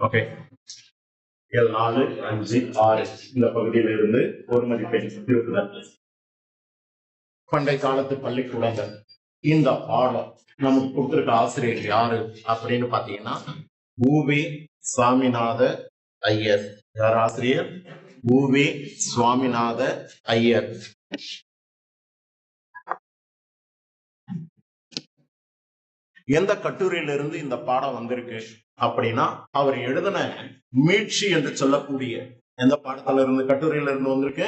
Okay, 4, 5, 6 இந்த பகுதியிலிருந்து ஒரு மதிப்பெண் திருக்குறள். பண்டை காலத்து பள்ளிக்கூடங்கள். இந்த பாடம் நமக்கு கொடுத்திருக்க ஆசிரியர் யாரு அப்படின்னு பாத்தீங்கன்னா உவே சுவாமிநாத ஐயர். யார் ஆசிரியர்? உவே சுவாமிநாத ஐயர். எந்த கட்டுரையிலிருந்து இந்த பாடம் வந்திருக்கு அப்படின்னா அவர் எழுதின மீட்சி என்று சொல்லக்கூடிய எந்த பாடத்துல இருந்து கட்டுரையில இருந்து வந்திருக்கு?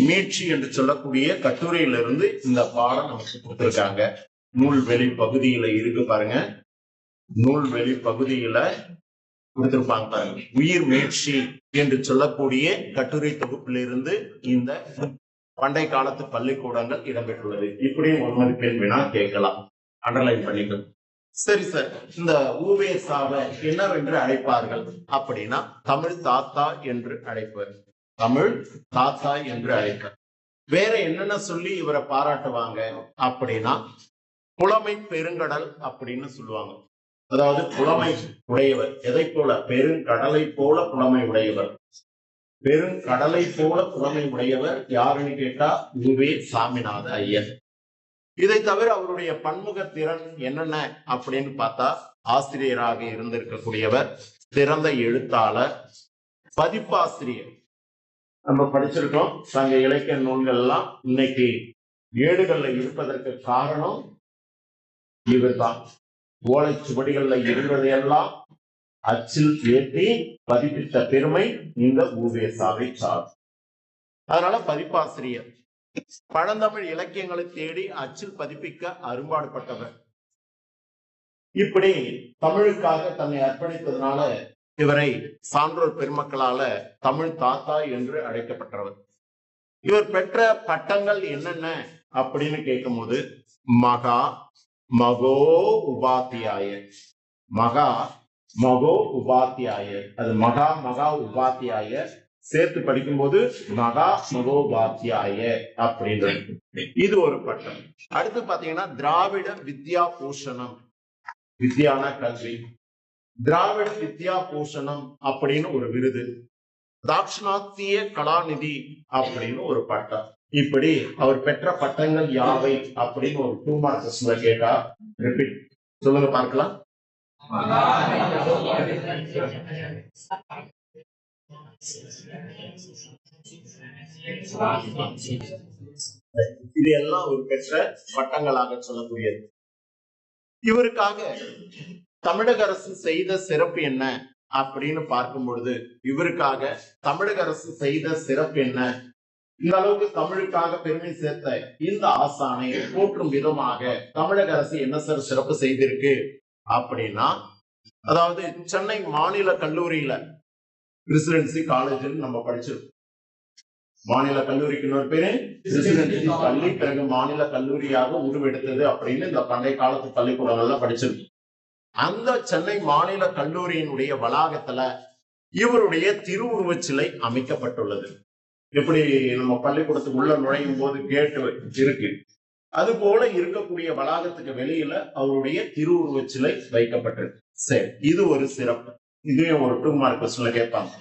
மீட்சி என்று சொல்லக்கூடிய கட்டுரையிலிருந்து இந்த பாடம் நமக்கு கொடுத்திருக்காங்க. நூல்வெளி பகுதியில இருக்கு பாருங்க. நூல்வெளி பகுதியில கொடுத்திருப்பாங்க பாருங்க. உயிர் மீட்சி என்று சொல்லக்கூடிய கட்டுரை தொகுப்பிலிருந்து இந்த பண்டை காலத்து பள்ளிக்கூடங்கள் இடம்பெற்றுள்ளது. இப்படியும் ஒரு மதிப்பெண் வினா கேட்கலாம். அண்டர்லைன் பண்ணிக்கணும். சரி சார், இந்த ஊவேசாவை என்னவென்று அழைப்பார்கள் அப்படின்னா தமிழ் தாத்தா என்று அழைப்பார். தமிழ் தாத்தா என்று அழைப்பார். வேற என்னென்ன சொல்லி இவரை பாராட்டுவாங்க அப்படின்னா புலமை பெருங்கடல் அப்படின்னு சொல்லுவாங்க. அதாவது புலமை உடையவர். எதை போல? பெருங்கடலை போல புலமை உடையவர். பெருங்கடலை போல புலமை உடையவர் யாருன்னு கேட்டா உவே சாமிநாத ஐயர். இதை தவிர அவருடைய பன்முக திறன் என்னென்ன அப்படின்னு பார்த்தா ஆசிரியராக இருந்திருக்கக்கூடியவர், சிறந்த எழுத்தாளர், பதிப்பாசிரியர். நம்ம படிச்சிருக்கோம் சங்க இலக்கிய நூல்கள் எல்லாம் இன்னைக்கு ஏடுகள்ல இருப்பதற்கு காரணம் இவர்தான். ஓலைச்சுவடிகள்ல இருந்ததையெல்லாம் அச்சில் ஏற்றி பதிப்பித்த பெருமை இந்த ஊவேசாவை சார். அதனால பதிப்பாசிரியர். பழந்தமிழ் இலக்கியங்களை தேடி அச்சில் பதிப்பிக்க அரும்பாடுபட்டவர். இப்படி தமிழுக்காக தன்னை அர்ப்பணித்ததுனால இவரை சான்றோர் பெருமக்களால தமிழ் தாத்தா என்று அழைக்கப்பட்டவர். இவர் பெற்ற பட்டங்கள் என்னென்ன அப்படின்னு கேட்கும் போது மகா மகோ உபாத்தியாயர். மகா மகோ உபாத்தியாயர். அது மகா மகா உபாத்தியாயர் சேர்த்து படிக்கும்போது மகா மகோபாத்தியாய அப்படின்றது. இது ஒரு பட்டம். அடுத்து பாத்தீங்கன்னா திராவிட வித்யா பூஷணம். வித்யான கல்வி. திராவிட வித்யா பூஷணம் அப்படின்னு ஒரு விருது. தாட்சிணாத்திய கலாநிதி அப்படின்னு ஒரு பட்டம். இப்படி அவர் பெற்ற பட்டங்கள் யாவை அப்படின்னு ஒரு 2 மார்க்ஸ்ல கேட்டா ரிப்பீட் சொல்லுங்க பார்க்கலாம். இது எல்லாம் ஒரு பெற்ற பட்டங்களாக சொல்லக்கூடியது. இவருக்காக தமிழக அரசு செய்த சிறப்பு என்ன அப்படின்னு பார்க்கும் பொழுது இவருக்காக தமிழக அரசு செய்த சிறப்பு என்ன? இந்த அளவுக்கு தமிழுக்காக பெருமை சேர்த்த இந்த ஆசானை போற்றும் விதமாக தமிழக அரசு என்ன சார் சிறப்பு செய்திருக்கு அப்படின்னா, அதாவது சென்னை மாநில கல்லூரியில பிரசிடென்சி காலேஜ் நம்ம படிச்சிருக்கோம். மாநில கல்லூரிக்கு இன்னொரு பேரு பிரசிடென்சி பள்ளி, பிறகு மாநில கல்லூரியாக உருவெடுத்தது அப்படின்னு இந்த பண்டைய காலத்து பள்ளிக்கூடங்கள்ல படிச்சிருக்கோம். அந்த சென்னை மாநில கல்லூரியினுடைய வளாகத்துல இவருடைய திருவுருவச் சிலை அமைக்கப்பட்டுள்ளது. எப்படி நம்ம பள்ளிக்கூடத்துக்கு உள்ள நுழையும் போது கேட்டு இருக்கு, அது போல இருக்கக்கூடிய வளாகத்துக்கு வெளியில அவருடைய திருவுருவச் சிலை வைக்கப்பட்டிருக்கு. சரி, இது ஒரு சிறப்பு. இதுவே ஒரு 2 மார்க்ஸ்ல கேட்பாங்க.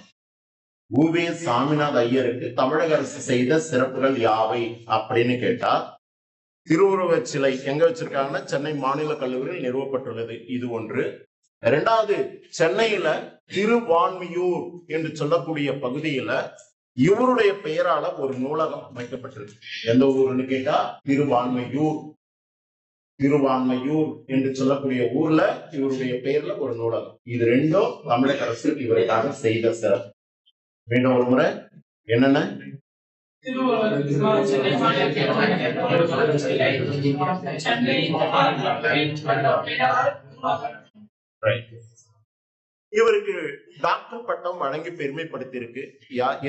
உவே சாமிநாத ஐயருக்கு தமிழக அரசு செய்த சிறப்புகள் யாவை அப்படின்னு கேட்டா, திருவுருவச் சிலை எங்க வச்சிருக்காங்கன்னா சென்னை மாநில கல்லூரியில் நிறுவப்பட்டுள்ளது. இது ஒன்று. இரண்டாவது, சென்னையில திருவான்மியூர் என்று சொல்லக்கூடிய பகுதியில இவருடைய பெயரால ஒரு நூலகம் அமைக்கப்பட்டிருக்கு. எந்த ஊருன்னு கேட்டா திருவான்மையூர். திருவான்மையூர் என்று சொல்லக்கூடிய ஊர்ல இவருடைய பெயர்ல ஒரு நூலகம். இது ரெண்டும் தமிழக அரசு இவருக்காக செய்த சிறப்பு. மீண்டும் ஒரு முறை என்னென்ன? இவருக்கு டாக்டர் பட்டம் வழங்கி பெருமைப்படுத்தியிருக்கு.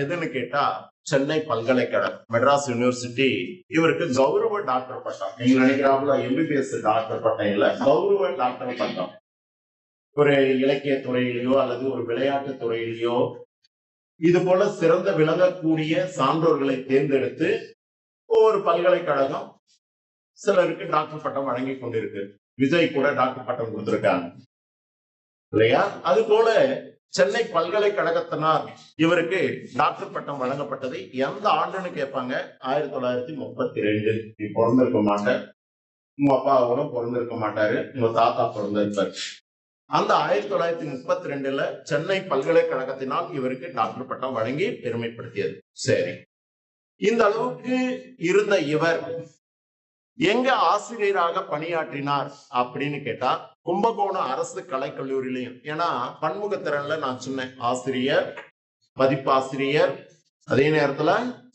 எதுன்னு கேட்டா சென்னை பல்கலைக்கழகம், மெட்ராஸ் யூனிவர்சிட்டி இவருக்கு கௌரவ டாக்டர் பட்டம். நீங்க நினைக்கிறாங்களா எம்பிபிஎஸ் டாக்டர் பட்டம் இல்ல, கௌரவ டாக்டர் பட்டம். ஒரு இலக்கிய துறையிலேயோ அல்லது ஒரு விளையாட்டு துறையிலேயோ இது போல சிறந்த விளங்கக்கூடிய சான்றோர்களை தேர்ந்தெடுத்து ஒவ்வொரு பல்கலைக்கழகம் சிலருக்கு டாக்டர் பட்டம் வழங்கி கொண்டிருக்கு. விஜய் கூட டாக்டர் பட்டம் கொடுத்திருக்காங்க. இல்லையா? அது போல சென்னை பல்கலைக்கழகத்தினால் இவருக்கு டாக்டர் பட்டம் வழங்கப்பட்டது. எந்த ஆண்டுன்னு கேட்பாங்க. 1932. நீ பிறந்திருக்க மாட்ட, உங்க அப்பா கூட பிறந்திருக்க மாட்டாரு, உங்க தாத்தா பிறந்திருப்பாரு. அந்த 1932 சென்னை பல்கலைக்கழகத்தினால் இவருக்கு டாக்டர் பட்டம் வழங்கி பெருமைப்படுத்தியது. சரி, இந்த அளவுக்கு இருந்த இவர் எங்க ஆசிரியராக பணியாற்றினார் அப்படின்னு கேட்டா, கும்பகோணம் அரசு கலைக்கல்லூரியிலையும். ஏன்னா பன்முகத்திறன்ல நான் சொன்னேன், ஆசிரியர், பதிப்பாசிரியர், அதே நேரத்துல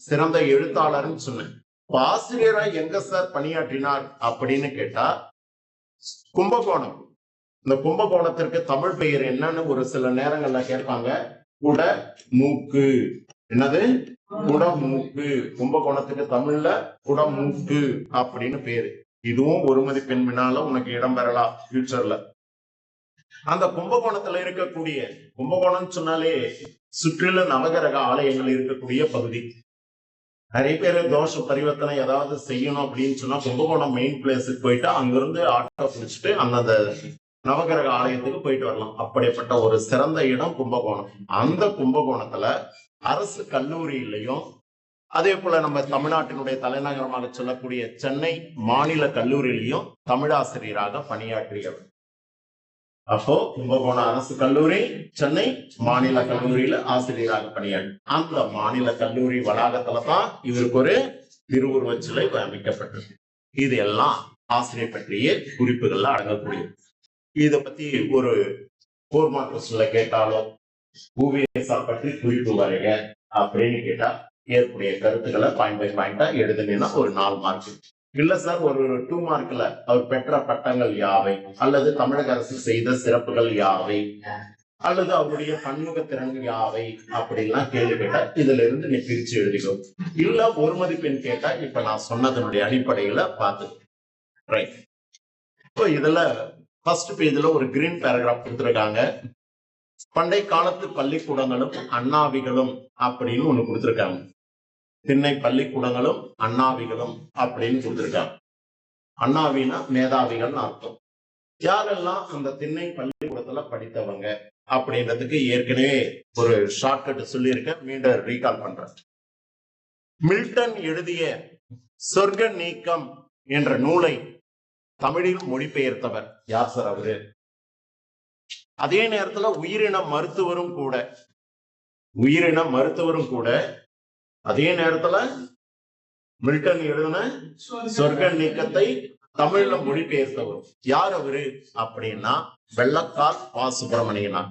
சிறந்த எழுத்தாளர்னு சொன்னேன். ஆசிரியரா எங்க சார் பணியாற்றினார் அப்படின்னு கேட்டா, கும்பகோணம். இந்த கும்பகோணத்திற்கு தமிழ் பெயர் என்னன்னு ஒரு சில நேரங்கள்ல கேட்பாங்க. குட மூக்கு. என்னது? குடமூக்கு. கும்பகோணத்துக்கு தமிழ்ல குடமூக்கு அப்படின்னு பேரு. இதுவும் ஒரு மதிப்பெண் வினால உனக்கு இடம் பெறலாம் ஃபியூச்சர்ல. அந்த கும்பகோணத்துல இருக்கக்கூடிய, கும்பகோணம் சொன்னாலே சுற்றில நவகிரக ஆலயங்கள் இருக்கக்கூடிய பகுதி. நிறைய பேர் தோஷ பரிவர்த்தனை ஏதாவது செய்யணும் அப்படின்னு சொன்னா கும்பகோணம் மெயின் பிளேஸுக்கு போயிட்டு அங்கிருந்து ஆட்டோ பிடிச்சிட்டு அந்த நவகிரக ஆலயத்துக்கு போயிட்டு வரலாம். அப்படிப்பட்ட ஒரு சிறந்த இடம் கும்பகோணம். அந்த கும்பகோணத்துல அரசு கல்லூரியிலையும், அதே போல நம்ம தமிழ்நாட்டினுடைய தலைநகரமாக சொல்லக்கூடிய சென்னை மாநில கல்லூரியிலையும் தமிழாசிரியராக பணியாற்றியவர். அப்போ கும்பகோணம் அரசு கல்லூரி, சென்னை மாநில கல்லூரியில ஆசிரியராக பணியாற்றி, அந்த மாநில கல்லூரி வளாகத்துலதான் இவருக்கு ஒரு திருவுருவச் சிலை அமைக்கப்பட்டது. இது எல்லாம் ஆசிரியர் பற்றிய குறிப்புகள்ல அடங்கக்கூடியது. இத பத்தி ஒரு 4 மார்க் கொஸ்டின்ல கேட்டாலோ, ஓவியசார் பற்றி குறிப்பு வரைக அப்படின்னு கேட்டா ஏற்புடைய கருத்துக்களை பாயிண்ட் பை பாயிண்டா எழுதுனீங்கன்னா ஒரு 4 மார்க். இல்ல சார், ஒரு 2 மார்க்ல அவர் பெற்ற பட்டங்கள் யாவை, அல்லது தமிழக அரசு செய்த சிறப்புகள் யாவை, அல்லது அவருடைய பன்முக திறன்கள் யாவை அப்படின்லாம் கேள்வி கேட்டா இதுல இருந்து நீ பிரிச்சு எழுதிக்கோ. இல்ல ஒரு மதிப்பெண் கேட்டா இப்ப நான் சொன்னதனுடைய அடிப்படையில பார்த்து ரைட். இப்போ இதுல ஃபர்ஸ்ட் பேஜ்ல ஒரு கிரீன் பேராகிராஃப் கொடுத்திருக்காங்க. பண்டை காலத்து பள்ளிக்கூடங்களும் அண்ணாவிகளும் அப்படின்னு ஒண்ணு கொடுத்திருக்காங்க. திண்ணை பள்ளிக்கூடங்களும் அண்ணாவிகளும் அப்படின்னு கொடுத்திருக்காங்க. அண்ணாவினா மேதாவிகள் அர்த்தம். யாரெல்லாம் அந்த திண்ணை பள்ளிக்கூடத்துல படித்தவங்க அப்படின்றதுக்கு ஏற்கனவே ஒரு ஷார்ட்கட் சொல்லியிருக்கேன், மீண்டும் ரீகால் பண்றேன். மில்டன் எழுதிய சொர்க்க நீக்கம் என்ற நூலை தமிழில் மொழிபெயர்த்தவர் யார் சார் அவரு? அதே நேரத்துல உயிரின மருத்துவரும் கூட அதே நேரத்துல மில்டன் எழுதின சொர்க்க நீக்கத்தை தமிழ்ல மொழிபெயர்த்தவர் யார் அவரு அப்படின்னா வெள்ளக்கால் பா சுப்பிரமணியனார்.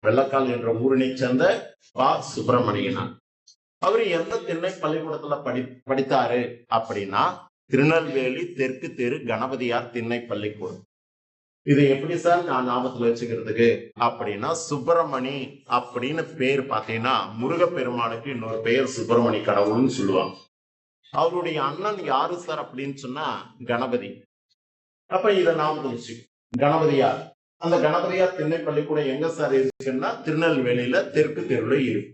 வெள்ளக்கால் என்ற ஊரினை சேர்ந்த பா சுப்பிரமணியனார். அவரு எந்த திண்ணை பள்ளிக்கூடத்துல படித்தாரு அப்படின்னா திருநெல்வேலி தெற்கு தெரு கணபதியார் திண்ணை பள்ளிக்கூடம். இது எப்படி சார் நான் ஞாபகத்துல வச்சுக்கிறதுக்கு அப்படின்னா, சுப்பிரமணி அப்படின்னு பேர் பாத்தீங்கன்னா முருகப்பெருமானுக்கு இன்னொரு பெயர் சுப்பிரமணி கடவுள்னு சொல்லுவாங்க. அவருடைய அண்ணன் யாரு சார் அப்படின்னு சொன்னா கணபதி. அப்ப இதை ஞாபகம் வச்சு கணபதியார். அந்த கணபதியார் திண்ணை பள்ளிக்கூடம் எங்க சார் இருக்குன்னா திருநெல்வேலியில தெற்கு தெருவுல இருக்கு.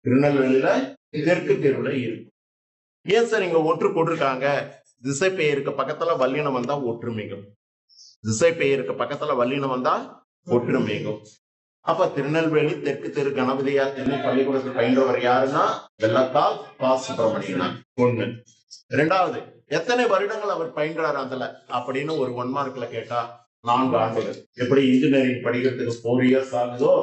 திருநெல்வேலியில தெற்கு தெருவுல இருக்கு. ஏன் சார் இங்க ஒற்று போட்டிருக்காங்க? திசை பெயருக்கு பக்கத்துல வல்லினம் வந்தா ஒற்றுமைக்கும், திசை பெயருக்கு பக்கத்துல வல்லினம் வந்தா ஒற்றுமைக்கும். அப்ப திருநெல்வேலி தெற்கு தெரு கணபதியார் திண்ணை பள்ளிக்கூடத்தில் பயின்றவர் யாருன்னா வெள்ளக்கால் பா சுப்பிரமணியனார். ஒண்ணு. இரண்டாவது, எத்தனை வருடங்கள் அவர் பயின்றார் அதுல அப்படின்னு ஒரு 1 மார்க்ல கேட்டா 4 ஆண்டுகள். எப்படி இன்ஜினியரிங் படிக்கிறதுக்கு 4 இயர்ஸ் ஆகுதோ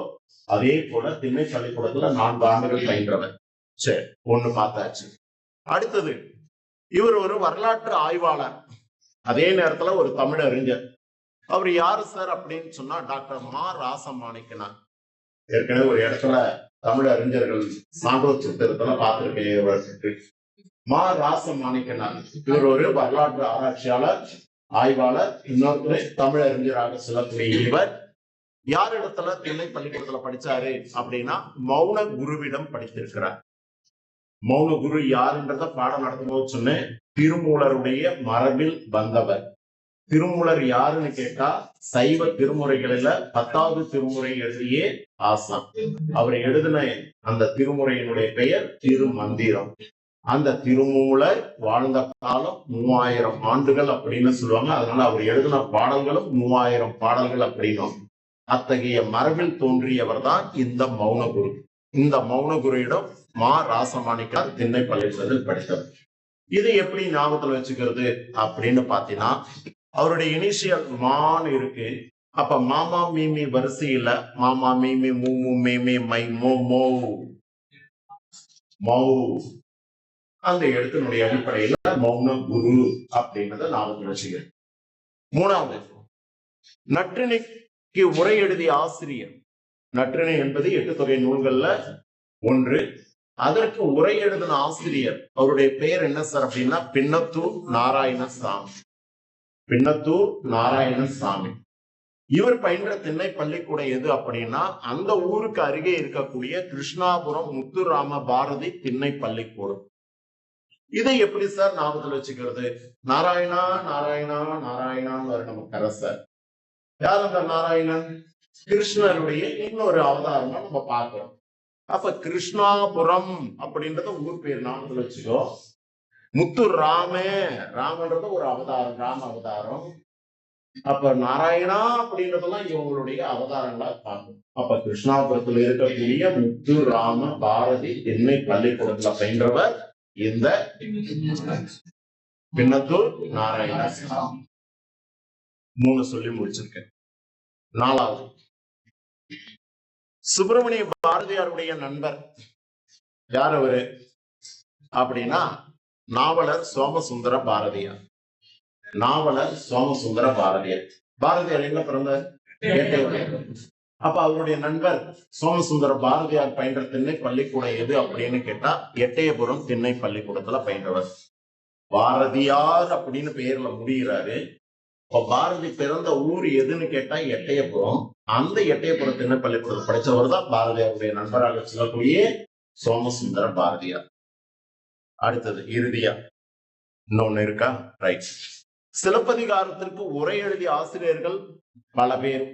அதே போல திண்ணை பள்ளிக்கூடத்துல 4 ஆண்டுகள் பயின்றவர். சரி, ஒண்ணு பார்த்தாச்சு. அடுத்தது, இவர் ஒரு வரலாற்று ஆய்வாளர், அதே நேரத்துல ஒரு தமிழ் அறிஞர். அவர் யாரு சார் அப்படின்னு சொன்னா டாக்டர் மா ராசமாணிக்கனார். ஏற்கனவே ஒரு இடத்துல தமிழ் அறிஞர்கள் சான்றோர் சித்திரத்துல பார்த்திருக்கேன். மா ராசமாணிக்கனார் இவர் ஒரு வரலாற்று ஆராய்ச்சியாளர், ஆய்வாளர், இன்னொரு தமிழ் அறிஞராக சொல்லக்கூடிய இவர் யார் இடத்துல திண்ணை பள்ளிக்கூடத்துல படிச்சாரு அப்படின்னா மௌன குருவிடம் படித்திருக்கிறார். மௌன குரு யாருன்றத பாடம் நடத்தும் போது சொன்னேன். திருமூலருடைய மரபில் வந்தவர். திருமூலர் யாருன்னு கேட்டா சைவ திருமுறைகளில 10வது திருமுறை எழுதிய ஆசான். அவர் எழுதின அந்த திருமுறையினுடைய பெயர் திருமந்திரம். அந்த திருமூலர் வாழ்ந்த காலம் 3000 ஆண்டுகள் அப்படின்னு சொல்லுவாங்க. அதனால அவர் எழுதின பாடல்களும் 3000 பாடல்கள் அப்படின்னும். அத்தகைய மரபில் தோன்றியவர் தான் இந்த மௌனகுரு. இந்த மௌனகுருவிடம் மா ராசமாணிக்கர் திண்ணை பள்ளிக்கூடத்தில் படித்தவர். இதை எப்படி ஞாபகத்துல வச்சுக்கிறது அப்படின்னு பாத்தீங்கன்னா, அவருடைய இனிஷியல் மான் இருக்கு. அப்ப மாமா மீமி வரிசையில மாமா மீமி மூமு மேமே மை மோ மோ மௌ அந்த எழுத்தினுடைய அடிப்படையில மௌன குரு அப்படின்றத ஞாபகத்துல வச்சுக்கிறேன். மூணாவது, நற்றிணைக்கு உரை எழுதிய ஆசிரியர். நற்றிணை என்பது 8 தொகை நூல்கள்ல ஒன்று. அதற்கு உரை எழுதின ஆசிரியர், அவருடைய பெயர் என்ன சார் அப்படின்னா பின்னத்தூர் நாராயணசாமி. பின்னத்தூர் நாராயணசாமி. இவர் பயின்ற திண்ணை பள்ளிக்கூடம் எது அப்படின்னா அந்த ஊருக்கு அருகே இருக்கக்கூடிய கிருஷ்ணாபுரம் முத்துராம பாரதி திண்ணை பள்ளிக்கூடம். இதை எப்படி சார் ஞாபகத்தில் வச்சுக்கிறது? நாராயணா நாராயணா நாராயணான்னு நம்ம கரசர். யார் அந்த நாராயணன்? கிருஷ்ணருடைய இன்னொரு அவதாரமா நம்ம பார்க்கிறோம். அப்ப கிருஷ்ணாபுரம் அப்படின்றத ஊர் பேர் ஞாபகத்தில் வச்சுக்கோ. முத்து ராமன்றது ஒரு அவதாரம், ராம அவதாரம். அப்ப நாராயணா அப்படின்றதெல்லாம் இவங்களுடைய அவதாரங்களா பார்க்கணும். அப்ப கிருஷ்ணாபுரத்தில் இருக்கக்கூடிய முத்து ராம பாரதி திண்ணை பள்ளிக்கூடத்துல பயின்றவர் இந்த பின்னத்தூர் நாராயணசாமி. 3 சொல்லி முடிச்சிருக்கேன். 4வது, சுப்பிரமணிய பாரதியாருடைய நண்பர். யார் அவரு அப்படின்னா நாவலர் சோமசுந்தர பாரதியார். நாவலர் சோமசுந்தர பாரதியார். பாரதியார் எங்க பிறந்தார்? அப்ப அவருடைய நண்பர் சோமசுந்தர பாரதியார் பயின்ற திண்ணை பள்ளிக்கூடம் எது அப்படின்னு கேட்டா எட்டயபுரம் திண்ணை பள்ளிக்கூடத்துல பயின்றவர். பாரதியார் அப்படின்னு பெயர்ல முடிகிறாரு. இப்ப பாரதி பிறந்த ஊர் எதுன்னு கேட்டா எட்டயபுரம். அந்த எட்டயபுரம் திண்ணை பள்ளிக்கூடத்தில் படிச்சவர் தான் பாரதியாருடைய நண்பராக சொல்லக்கூடிய சோமசுந்தர பாரதியார். அடுத்தது இறுதியா இன்னொன்னு இருக்கா? ரைட். சிலப்பதிகாரத்திற்கு உரை எழுதிய ஆசிரியர்கள் பல பேர்.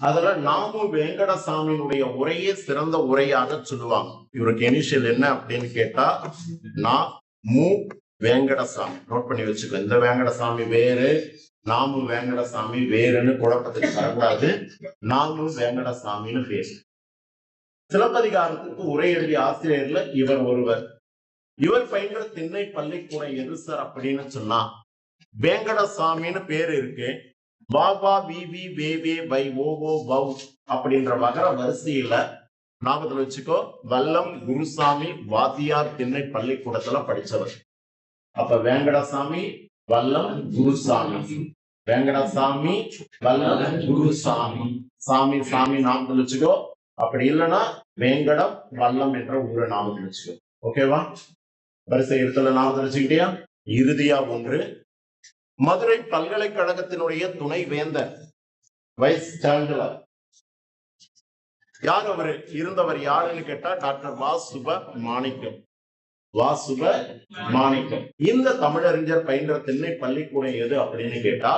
அதுல நாமு வெங்கடசாமியினுடைய உரையே சிறந்த உரையாக சொல்லுவாங்க. இவருக்கு இனிஷியல் என்ன அப்படின்னு கேட்டா மு வெங்கடசாமி. நோட் பண்ணி வச்சுக்கோ. இந்த வெங்கடசாமி வேறு, நாமு வெங்கடசாமி வேறுன்னு குழப்பத்துக்கு வரக்கூடாது. நாமு வெங்கடசாமின்னு பேரு. சிலப்பதிகாரத்திற்கு உரை எழுதிய ஆசிரியர்ல இவர் ஒருவர். இவர் பயின்ற திண்ணை பள்ளிக்கூடம் எது சார் அப்படின்னு சொன்னா வெங்கடசாமின்னு பேரு இருக்கு. பாபா விவி வேவே வை ஓவோ வவ் அப்படின்ற வகர வரிசையில ஞாபகத்துல வச்சுக்கோ. வல்லம் குருசாமி வாத்தியார் திண்ணை பள்ளிக்கூடத்துல படிச்சவர். அப்ப வெங்கடசாமி வல்லம் குருசாமி, வெங்கடசாமி வல்லம் குருசாமி. சாமி சாமி ஞாபகத்துல வச்சுக்கோ. அப்படி இல்லைன்னா வேங்கடம் வல்லம் என்ற ஊரை ஞாபகத்துல வச்சுக்கோ. ஓகேவா? வரிசை இடத்துல ஞாபகத்துல வச்சுக்கிட்டியா? இறுதியா ஒன்று, மதுரை பல்கலைக்கழகத்தினுடைய துணை வேந்தர், வைஸ் சான்சலர். யார் அவரு? இருந்தவர் யாருன்னு கேட்டா டாக்டர் வாசுப மாணிக்கம். வாசுப மாணிக்கம். இந்த தமிழறிஞர் பயின்ற திண்ணை பள்ளிக்கூடம் எது அப்படின்னு கேட்டா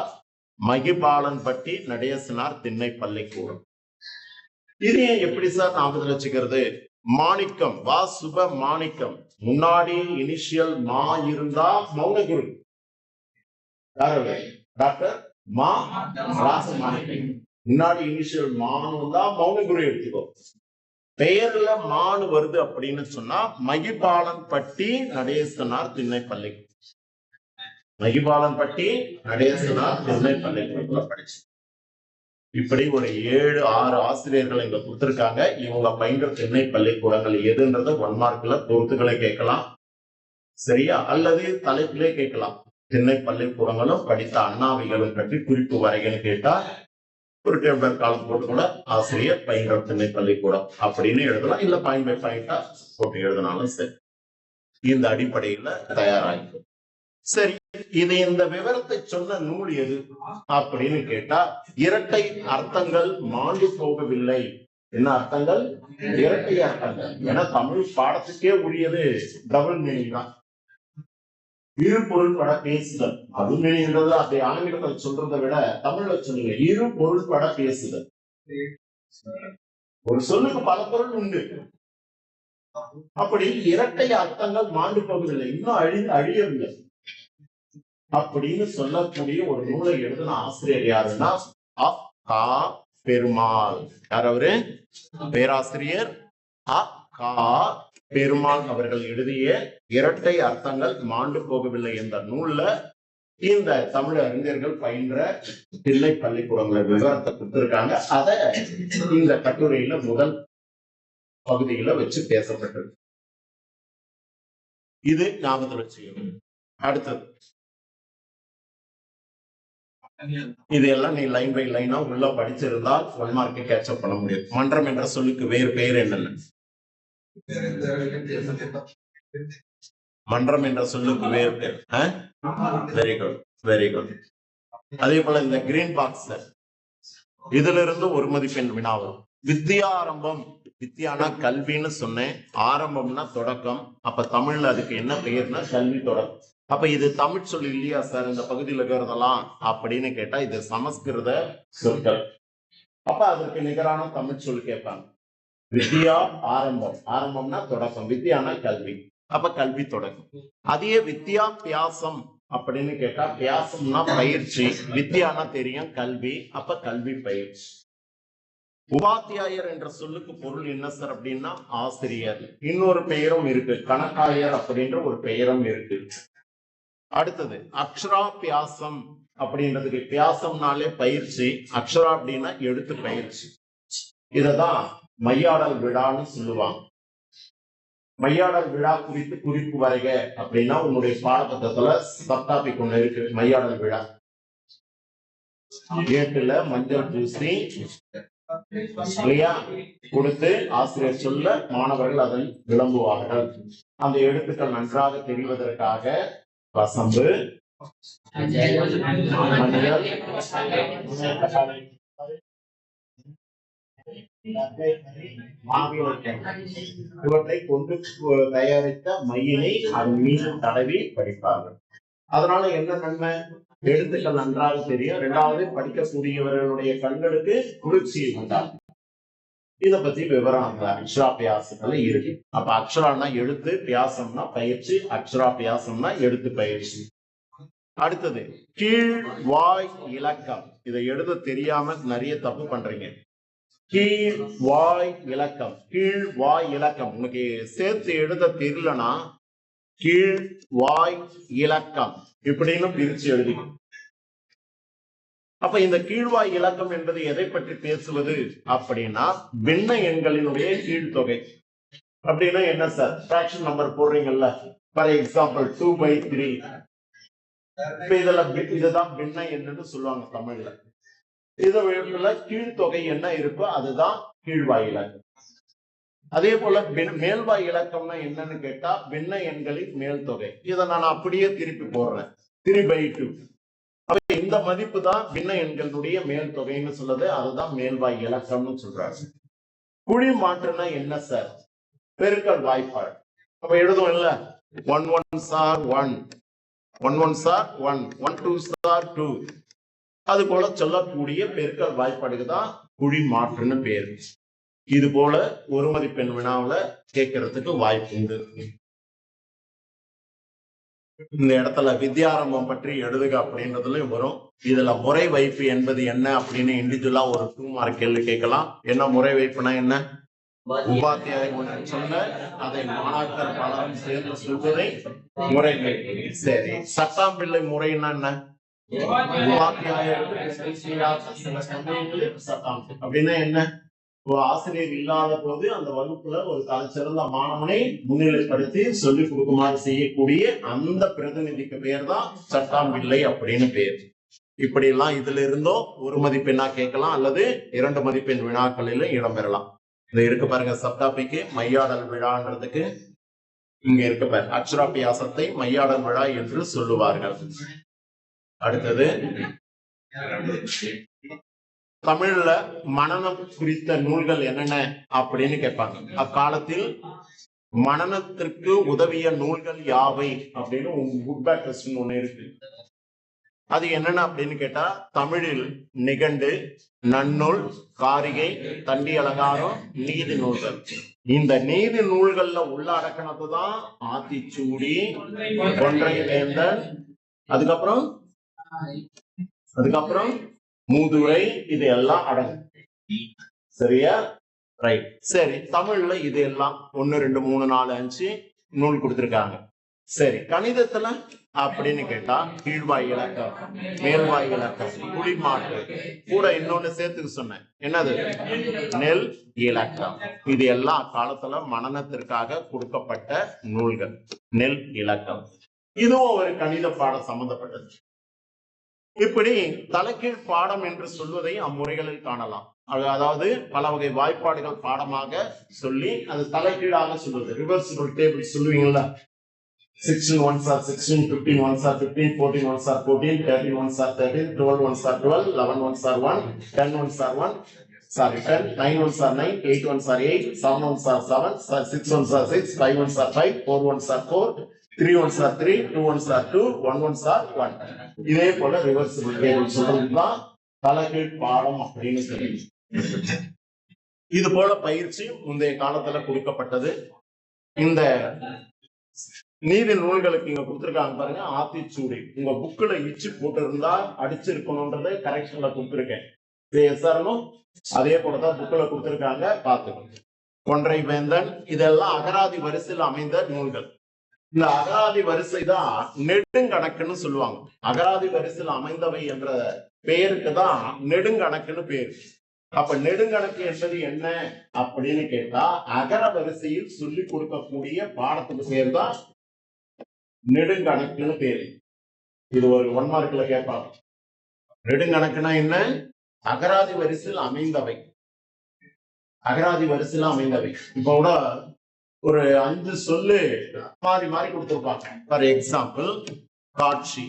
மகிபாலன்பட்டி நடேசனார் திண்ணை பள்ளிக்கூடம். இது எப்படி சார் ஞாபகத்துல வச்சுக்கிறது? மாணிக்கம், வாசுப மாணிக்கம். முன்னாடி இனிஷியல் மா இருந்தா மௌனகுரு. டாக்டர் மா ராசமாணிக்கம். முன்னாடி இனிஷியல் மானு தான் மௌனகுரு எடுத்துக்கோ. பெயர்ல மானு வருது அப்படின்னு சொன்னா மகிபாலன்பட்டி நடேசனார் திண்ணை பள்ளிக்கூடம். மகிபாலன்பட்டி நடேசனார் திண்ணை பள்ளிக்கூடத்துல படிச்சு. இப்படி ஒரு 7-6 ஆசிரியர்கள் இங்க கொடுத்திருக்காங்க. இவங்க பயின்ற திண்ணை பள்ளிக்கூடங்கள் எதுன்றத 1 மார்க்ல பொறுத்துக்களை கேட்கலாம், சரியா? அல்லது தலைப்பிலே கேட்கலாம். திண்ணை பள்ளிக்கூடங்களும் படித்த அண்ணாவிகளும் பற்றி குறிப்பு வரைகன்னு கேட்டா ஒரு டேபிள் காலம் போட்டு கூட ஆசிரியர் பயின்ற திண்ணை பள்ளிக்கூடம் அப்படின்னு எழுதலாம். இல்ல பாயிண்ட் பை பாயிண்டா போட்டு எழுதினாலும் சரி. இந்த அடிப்படையில தயாராகும். சரி, இது இந்த விவரத்தை சொன்ன நூல் எது அப்படின்னு கேட்டா இரட்டை அர்த்தங்கள் மாண்டு போகவில்லை. என்ன அர்த்தங்கள்? இரட்டை அர்த்தங்கள். ஏன்னா தமிழ் பாடத்துக்கே உரியது டபுள் மீனிங் தான். இரு பொருள்பட பேசுதல். அது மீனிங்கிறது அப்படி ஆங்கிலத்தில் சொல்றதை விட தமிழ்ல சொல்லுங்க. இரு பொருள்பட பேசுதல். ஒரு சொல்லுக்கு பல பொருள் உண்டு. அப்படி இரட்டை அர்த்தங்கள் மாண்டு போகவில்லை, இன்னும் அழியவில்லை அப்படின்னு சொல்லக்கூடிய ஒரு நூலை எழுதின ஆசிரியர் யாருன்னா பெருமாள். யார் அவரு? பேராசிரியர் அ கா பெருமாள் அவர்கள் எழுதிய இரட்டை அர்த்தங்கள் மாண்டு போகவில்லை என்ற நூல்ல இந்த தமிழ் அறிஞர்கள் பயின்ற தில்லை பள்ளிக்கூடங்கள விவரத்தை கொடுத்திருக்காங்க. அத இந்த கட்டுரையில முதல் பகுதியில வச்சு பேசப்பட்டது. இது ஞாபகத்தில் வச்சுக்கணும். அடுத்தது இதெல்லாம் நீ லைன் பை லைனா உள்ள படிச்சிருந்தால் 1 மார்க் கேட்சப் பண்ண முடியும். மன்றம் என்ற சொல்லுக்கு வேறு பெயர் என்னென்ன? மன்றம் என்ற சொல்லுக்கு வேறு பேர். Very good, very good. அதே போல இந்த கிரீன் பாக்ஸ் இதுல இருந்து ஒரு மதிப்பெண் வினாவும். வித்யா ஆரம்பம், வித்யானா கல்வின்னு சொன்னேன், ஆரம்பம்னா தொடக்கம். அப்ப தமிழ்ல அதுக்கு என்ன பெயர்னா கல்வி தொடக்கம். அப்ப இது தமிழ் சொல் இல்லையா சார் இந்த பகுதியில் இருக்கிறதெல்லாம் அப்படின்னு கேட்டா இது சமஸ்கிருத சொற்கள். அப்ப அதற்கு நிகரான தமிழ் சொல் கேட்பாங்க. வித்யா ஆரம்பம், ஆரம்பம்னா தொடக்கம், வித்யானா கல்வி, அப்ப கல்வி தொடக்கம். அதே வித்யா பியாசம் அப்படின்னு கேட்டா பியாசம்னா பயிற்சி, வித்யானா தெரியும் கல்வி, அப்ப கல்வி பயிற்சி. உபாத்தியாயர் என்ற சொல்லுக்கு பொருள் என்ன சார் அப்படின்னா ஆசிரியர். இன்னொரு பெயரும் இருக்கு, கணக்காயர் அப்படின்ற ஒரு பெயரும் இருக்கு. அடுத்தது அக்ஷரா பியாசம் அப்படின்றதுக்கு, பியாசம்னாலே பயிற்சி, அக்ஷரா அப்படின்னா எழுத்து பயிற்சி. இததான் மையாடல் விழான்னு சொல்லுவாங்க. மையாடல் விழா குறித்து குறிப்பு வரைக அப்படின்னா உன்னுடைய பாடப்புத்தகத்துல சப்டாபிக் ஒண்ணு இருக்கு, மையாடல் விழா. கேட்டுல மஞ்சள் பூசி இல்லையா கொடுத்து ஆசிரியர் சொல்ல மாணவர்கள் அதை விளம்புவார்கள். அந்த எழுத்துக்கள் நன்றாக தெரிவதற்காக வசம்பு, மஞ்சள், இவற்றை கொண்டு தயாரித்த மையினை அதன் மீது தடவி படிப்பார்கள். அதனால என்ன நன்மை? எழுத்துக்கள் நன்றாக தெரியும். இரண்டாவது, படிக்கக்கூடியவர்களுடைய கண்களுக்கு குளிர்ச்சியை உண்டாகும். இத பத்தி விவரம் அந்த அக்ஷரா பியாசத்துல இருக்கு. அப்ப அக்ஷரானா எழுத்து, பியாசம்னா பயிற்சி, அக்ஷரா பியாசம்னா எழுத்து பயிற்சி. அடுத்தது கீழ் வாய் இலக்கம். இதை எழுத தெரியாம நிறைய தப்பு பண்றீங்க. கீழ் வாய் இலக்கம், கீழ் வாய் இலக்கம் உனக்கு சேர்த்து எழுத தெரியலனா கீழ் வாய் இலக்கம் இப்படின்னு பிரிச்சு எழுதி. அப்ப இந்த கீழ்வாய் இலக்கம் என்பது எதை பற்றி பேசுவது அப்படின்னா பின்ன எண்களினுடைய கீழ்த்தொகை. அப்படின்னா என்ன சார்? ஃபிராக்ஷன் நம்பர் போடுறீங்கல்ல, ஃபார் எக்ஸாம்பிள் 2/3. இதுதான் பின்ன எண்ணுன்னு சொல்லுவாங்க தமிழ்ல. இதுல கீழ்த்தொகை என்ன இருக்கோ அதுதான் கீழ்வாய் இலக்கம். அதே போல மேல்வாய் இலக்கம்னா என்னன்னு கேட்டா பின்ன எண்களின் மேல் தொகை. இதை நான் அப்படியே திருப்பி போடுறேன், 3/2. இந்த மதிப்பு தான் பின்ன எண்களுடைய மேல் தொகைன்னு சொல்லுது, அதுதான் மேல்வாய் இலக்கம்னு சொல்றாங்க. குழி மாற்றுனா என்ன சார்? பெருக்கல் வாய்ப்பாடு. அப்ப எழுதும் இல்ல, 1 1s are 1, 1 1s are 1, 1 2s are 2. அது போல சொல்லக்கூடிய பெருக்கல் வாய்ப்பாடுக்கு தான் குழி மாற்றுன்னு பேரு. இது போல ஒரு மதிப்பெண் வினாவுல கேட்கறதுக்கு வாய்ப்பு உண்டு. இந்த இடத்துல வித்யாரம்பம் பற்றி எழுதுக அப்படின்றதுலயும் வரும். இதுல முறை வைப்பு என்பது என்ன அப்படின்னு இண்டிவிஜுவலா ஒரு 2 மார்க் கேள்வி கேட்கலாம். என்ன முறை வைப்புனா என்ன? உபாத்தியாயம் ஒன்று சொல்ல அதை மாணாக்கர் பலரும் சேர்ந்து சொல்வதை முறை வைப்பு. சரி, சட்டாம்பிள்ளை முறைன்னா என்ன? உபாத்தியாயருக்கு சில சமயங்களில் சட்டம் அப்படின்னா என்ன? ஒரு ஆசிரியர் இல்லாத போது அந்த வகுப்புல ஒரு தலைச்சிறந்த மாணவனை முன்னிலைப்படுத்தி சொல்லிக் கொடுக்குமாறு செய்யக்கூடிய அந்த பிரதிநிதிக்கு பேர் தான் சட்டாம்பிள்ளை அப்படின்னு பேர். இப்படி எல்லாம் இதுல இருந்தோ ஒரு மதிப்பெண்ணா கேட்கலாம் அல்லது 2 மதிப்பெண் வினாக்களிலும் இடம்பெறலாம். இது இருக்கு பாருங்க, சப்டாபிக்கு மையாடல் விழான்றதுக்கு இங்க இருக்கு பாருங்க, அக்ஷராபியாசத்தை மையாடல் விழா என்று சொல்லுவார்கள். அடுத்தது தமிழ்ல மனனம் குறித்த நூல்கள் என்னென்ன அப்படின்னு கேட்பாங்க. அக்காலத்தில் மனனத்திற்கு உதவிய நூல்கள் யாவை அப்படின்னு குட் பேட் டெஸ்ட் ஒண்ணு இருக்கு. அது என்னென்ன அப்படின்னு கேட்டா தமிழில் நிகண்டு, நன்னூல், காரிகை, தண்டி அலங்காரம், நீதி நூல்கள். இந்த நீதி நூல்கள்ல உள்ள அடக்கணத்தை தான் ஆத்திச்சூடி, கொன்றை வேந்தன், அதுக்கப்புறம் மூதுரை, இது எல்லாம் அடங்கும். சரியா? ரைட். சரி, தமிழ்ல இது எல்லாம் 1 2 3 4 5 நூல் கொடுத்திருக்காங்க. சரி, கணிதத்துல அப்படின்னு கேட்டா கீழ்வாய் இலக்கம், மேல்வாய் இலக்கம், குடிமாட்டு, கூட இன்னொன்னு சேர்த்துக்க சொன்னேன். என்னது? நெல் இலக்கம். இது எல்லாம் அக்காலத்துல மனனத்திற்காக கொடுக்கப்பட்ட நூல்கள். நெல் இலக்கம் இதுவும் ஒரு கணித பாடம் சம்பந்தப்பட்டது. இப்படி தலைகீழ் பாடம் என்று சொல்வதை அம்முறைகளில் காணலாம். அதாவது பல வகை வாய்ப்பாடுகள் பாடமாக சொல்லி அது தலைகீழாக சொல்வது. ரிவர்சிபிள் டேபிள் சொல்லுவீங்களா? 16 ones are 16, 15 ones are 15, 14 ones are 14, 13 ones are 13, 12 ones are 12, 11 ones are 1, 10 ones are 1, 10, 9 ones are 9, 8 ones are 8, 7 ones are 7, 6 ones are 6, 5 ones are 5, 4 ones are 4, 3 ones are 3, 2 ones are 2, 1 ones are 1. இதே போல reversible table சொல்றதுதான் தலைகீழ் பாடம் அப்படின்னு சொல்லி. இது போல பயிற்சி முந்தைய காலத்துல கொடுக்கப்பட்டது. இந்த நீதி நூல்களுக்கு இங்க கொடுத்திருக்காங்க பாருங்க, ஆத்திச்சூடி. உங்க புக்ல இச்சு போட்டு இருந்தா அடிச்சிருக்கணும்ன்றத கரெக்ஷன்ல கொடுத்திருக்கேன். அதே போலதான் புக்ல கொடுத்திருக்காங்க, பாத்துக்கணும். கொன்றை வேந்தன், இதெல்லாம் அகராதி வரிசையில் அமைந்த நூல்கள். இந்த அகராதி வரிசை தான் நெடுங்கணக்குன்னு சொல்லுவாங்க. அகராதி வரிசையில் அமைந்தவை என்ற பெயருக்கு தான் நெடுங்கணக்குன்னு பேரு. அப்ப நெடுங்கணக்கு என்பது என்ன அப்படின்னு கேட்டா, அகர வரிசையில் சொல்லி கொடுக்கக்கூடிய பாடத்துக்கு பேர் தான் நெடுங்கணக்குன்னு பேரு. இது ஒரு 1 மார்க்ல கேட்பாங்க. நெடுங்கணக்குனா என்ன? அகராதி வரிசையில் அமைந்தவை. அகராதி வரிசையில் அமைந்தவை. இப்ப கூட ஒரு 5 சொல்லு மாறி மாறி கொடுத்திருப்பாங்க. ஃபார் எக்ஸாம்பிள், காட்சி,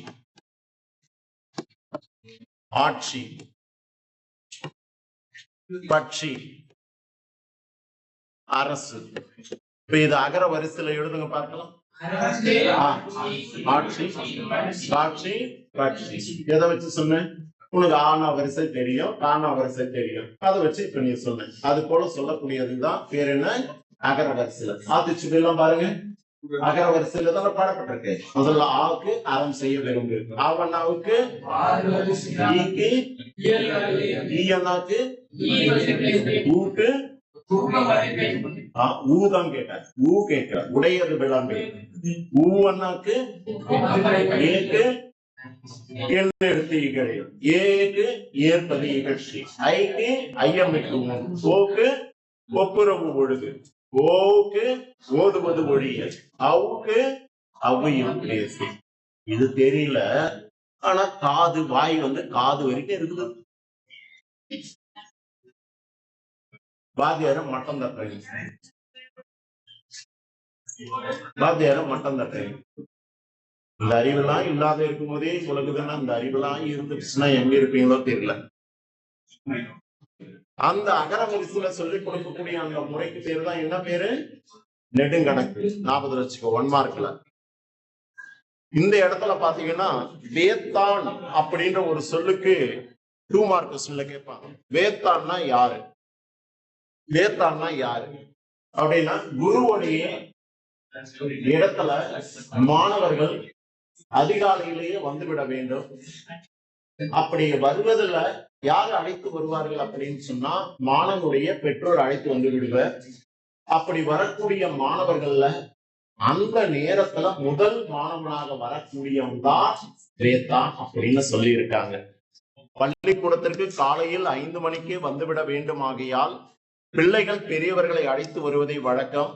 ஆட்சி, பட்சி, அரசு. இப்ப இது அகர வரிசையில எழுதுங்க பார்க்கலாம். ஆட்சி, காட்சி, பட்சி. எதை வச்சு சொன்னேன்? உனக்கு ஆனா வரிசை தெரியும், காணா வரிசை தெரியும், அதை வச்சு இப்ப நீ சொன்ன. அது போல சொல்லக்கூடியதுதான் பேர் என்ன? அகர வரிசையில. ஆத்திச்சுடி எல்லாம் பாருங்க, அகர வரிசையில தான் பாடப்பட்டிருக்கு. முதல்ல ஆவுக்கு அறம் செய்ய விரும்பு, ஆவண்ணாவுக்கு ஈக்கு, ஈயண்ணாக்கு ஊக்கு, ஊதான் கேட்ட, ஊ கேட்க உடையது விளம்பு, ஊவண்ணாக்கு ஏக்கு எடுத்து இகழையும், ஏக்கு ஏற்பது இகழ்ச்சி, ஐக்கு ஐயமிக்கு, ஓக்கு ஒப்புரவு ஒழுகு, ஓக்கு ஓதுவது ஒழியல், அவுக்கு அவையும் பேசு. இது தெரியல, ஆனா காது வாய் காது வரைக்கும் இருக்குது. வாத்தியாரம் மட்டம் தட்டுறீங்க, வாத்தியாரம் மட்டம் தட்டுறீங்க. இந்த அறிவெல்லாம் இல்லாத இருக்கும் போதே உலகுதானே. இந்த அறிவெல்லாம் இருந்துச்சுன்னா எங்க இருப்பீங்களோ தெரியல. அந்த அகர வரிசையில சொல்லிக் கொடுக்கக்கூடிய அந்த முறைக்கு பேரு தான் என்ன பேரு? நெடுங்கணக்கு. ஞாபகம் வச்சுக்கோ, 1 மார்க்ல. இந்த இடத்துல பாத்தீங்கன்னா வேத்தான் அப்படின்ற ஒரு சொல்லுக்கு 2 மார்க் கொஸ்டின்ல கேட்பாங்க. வேத்தான்னா யாரு? வேத்தான்னா யாரு அப்படின்னா, குருவுடைய இடத்துல மாணவர்கள் அதிகாலையிலேயே வந்துவிட வேண்டும். அப்படி வருவதில் யார் அழைத்து வருவார்கள் அப்படின்னு சொன்னா, மாணவனுடைய பெற்றோர் அழைத்து வந்து விடுவர். அப்படி வரக்கூடிய மாணவர்கள்ல அந்த நேரத்துல முதல் மாணவனாக வரக்கூடியவன் தான் வேத்தான் அப்படின்னு சொல்லி இருக்காங்க. பள்ளிக்கூடத்திற்கு காலையில் 5 மணிக்கே வந்துவிட வேண்டும். ஆகையால் பிள்ளைகள் பெரியவர்களை அழைத்து வருவதை வழக்கம்.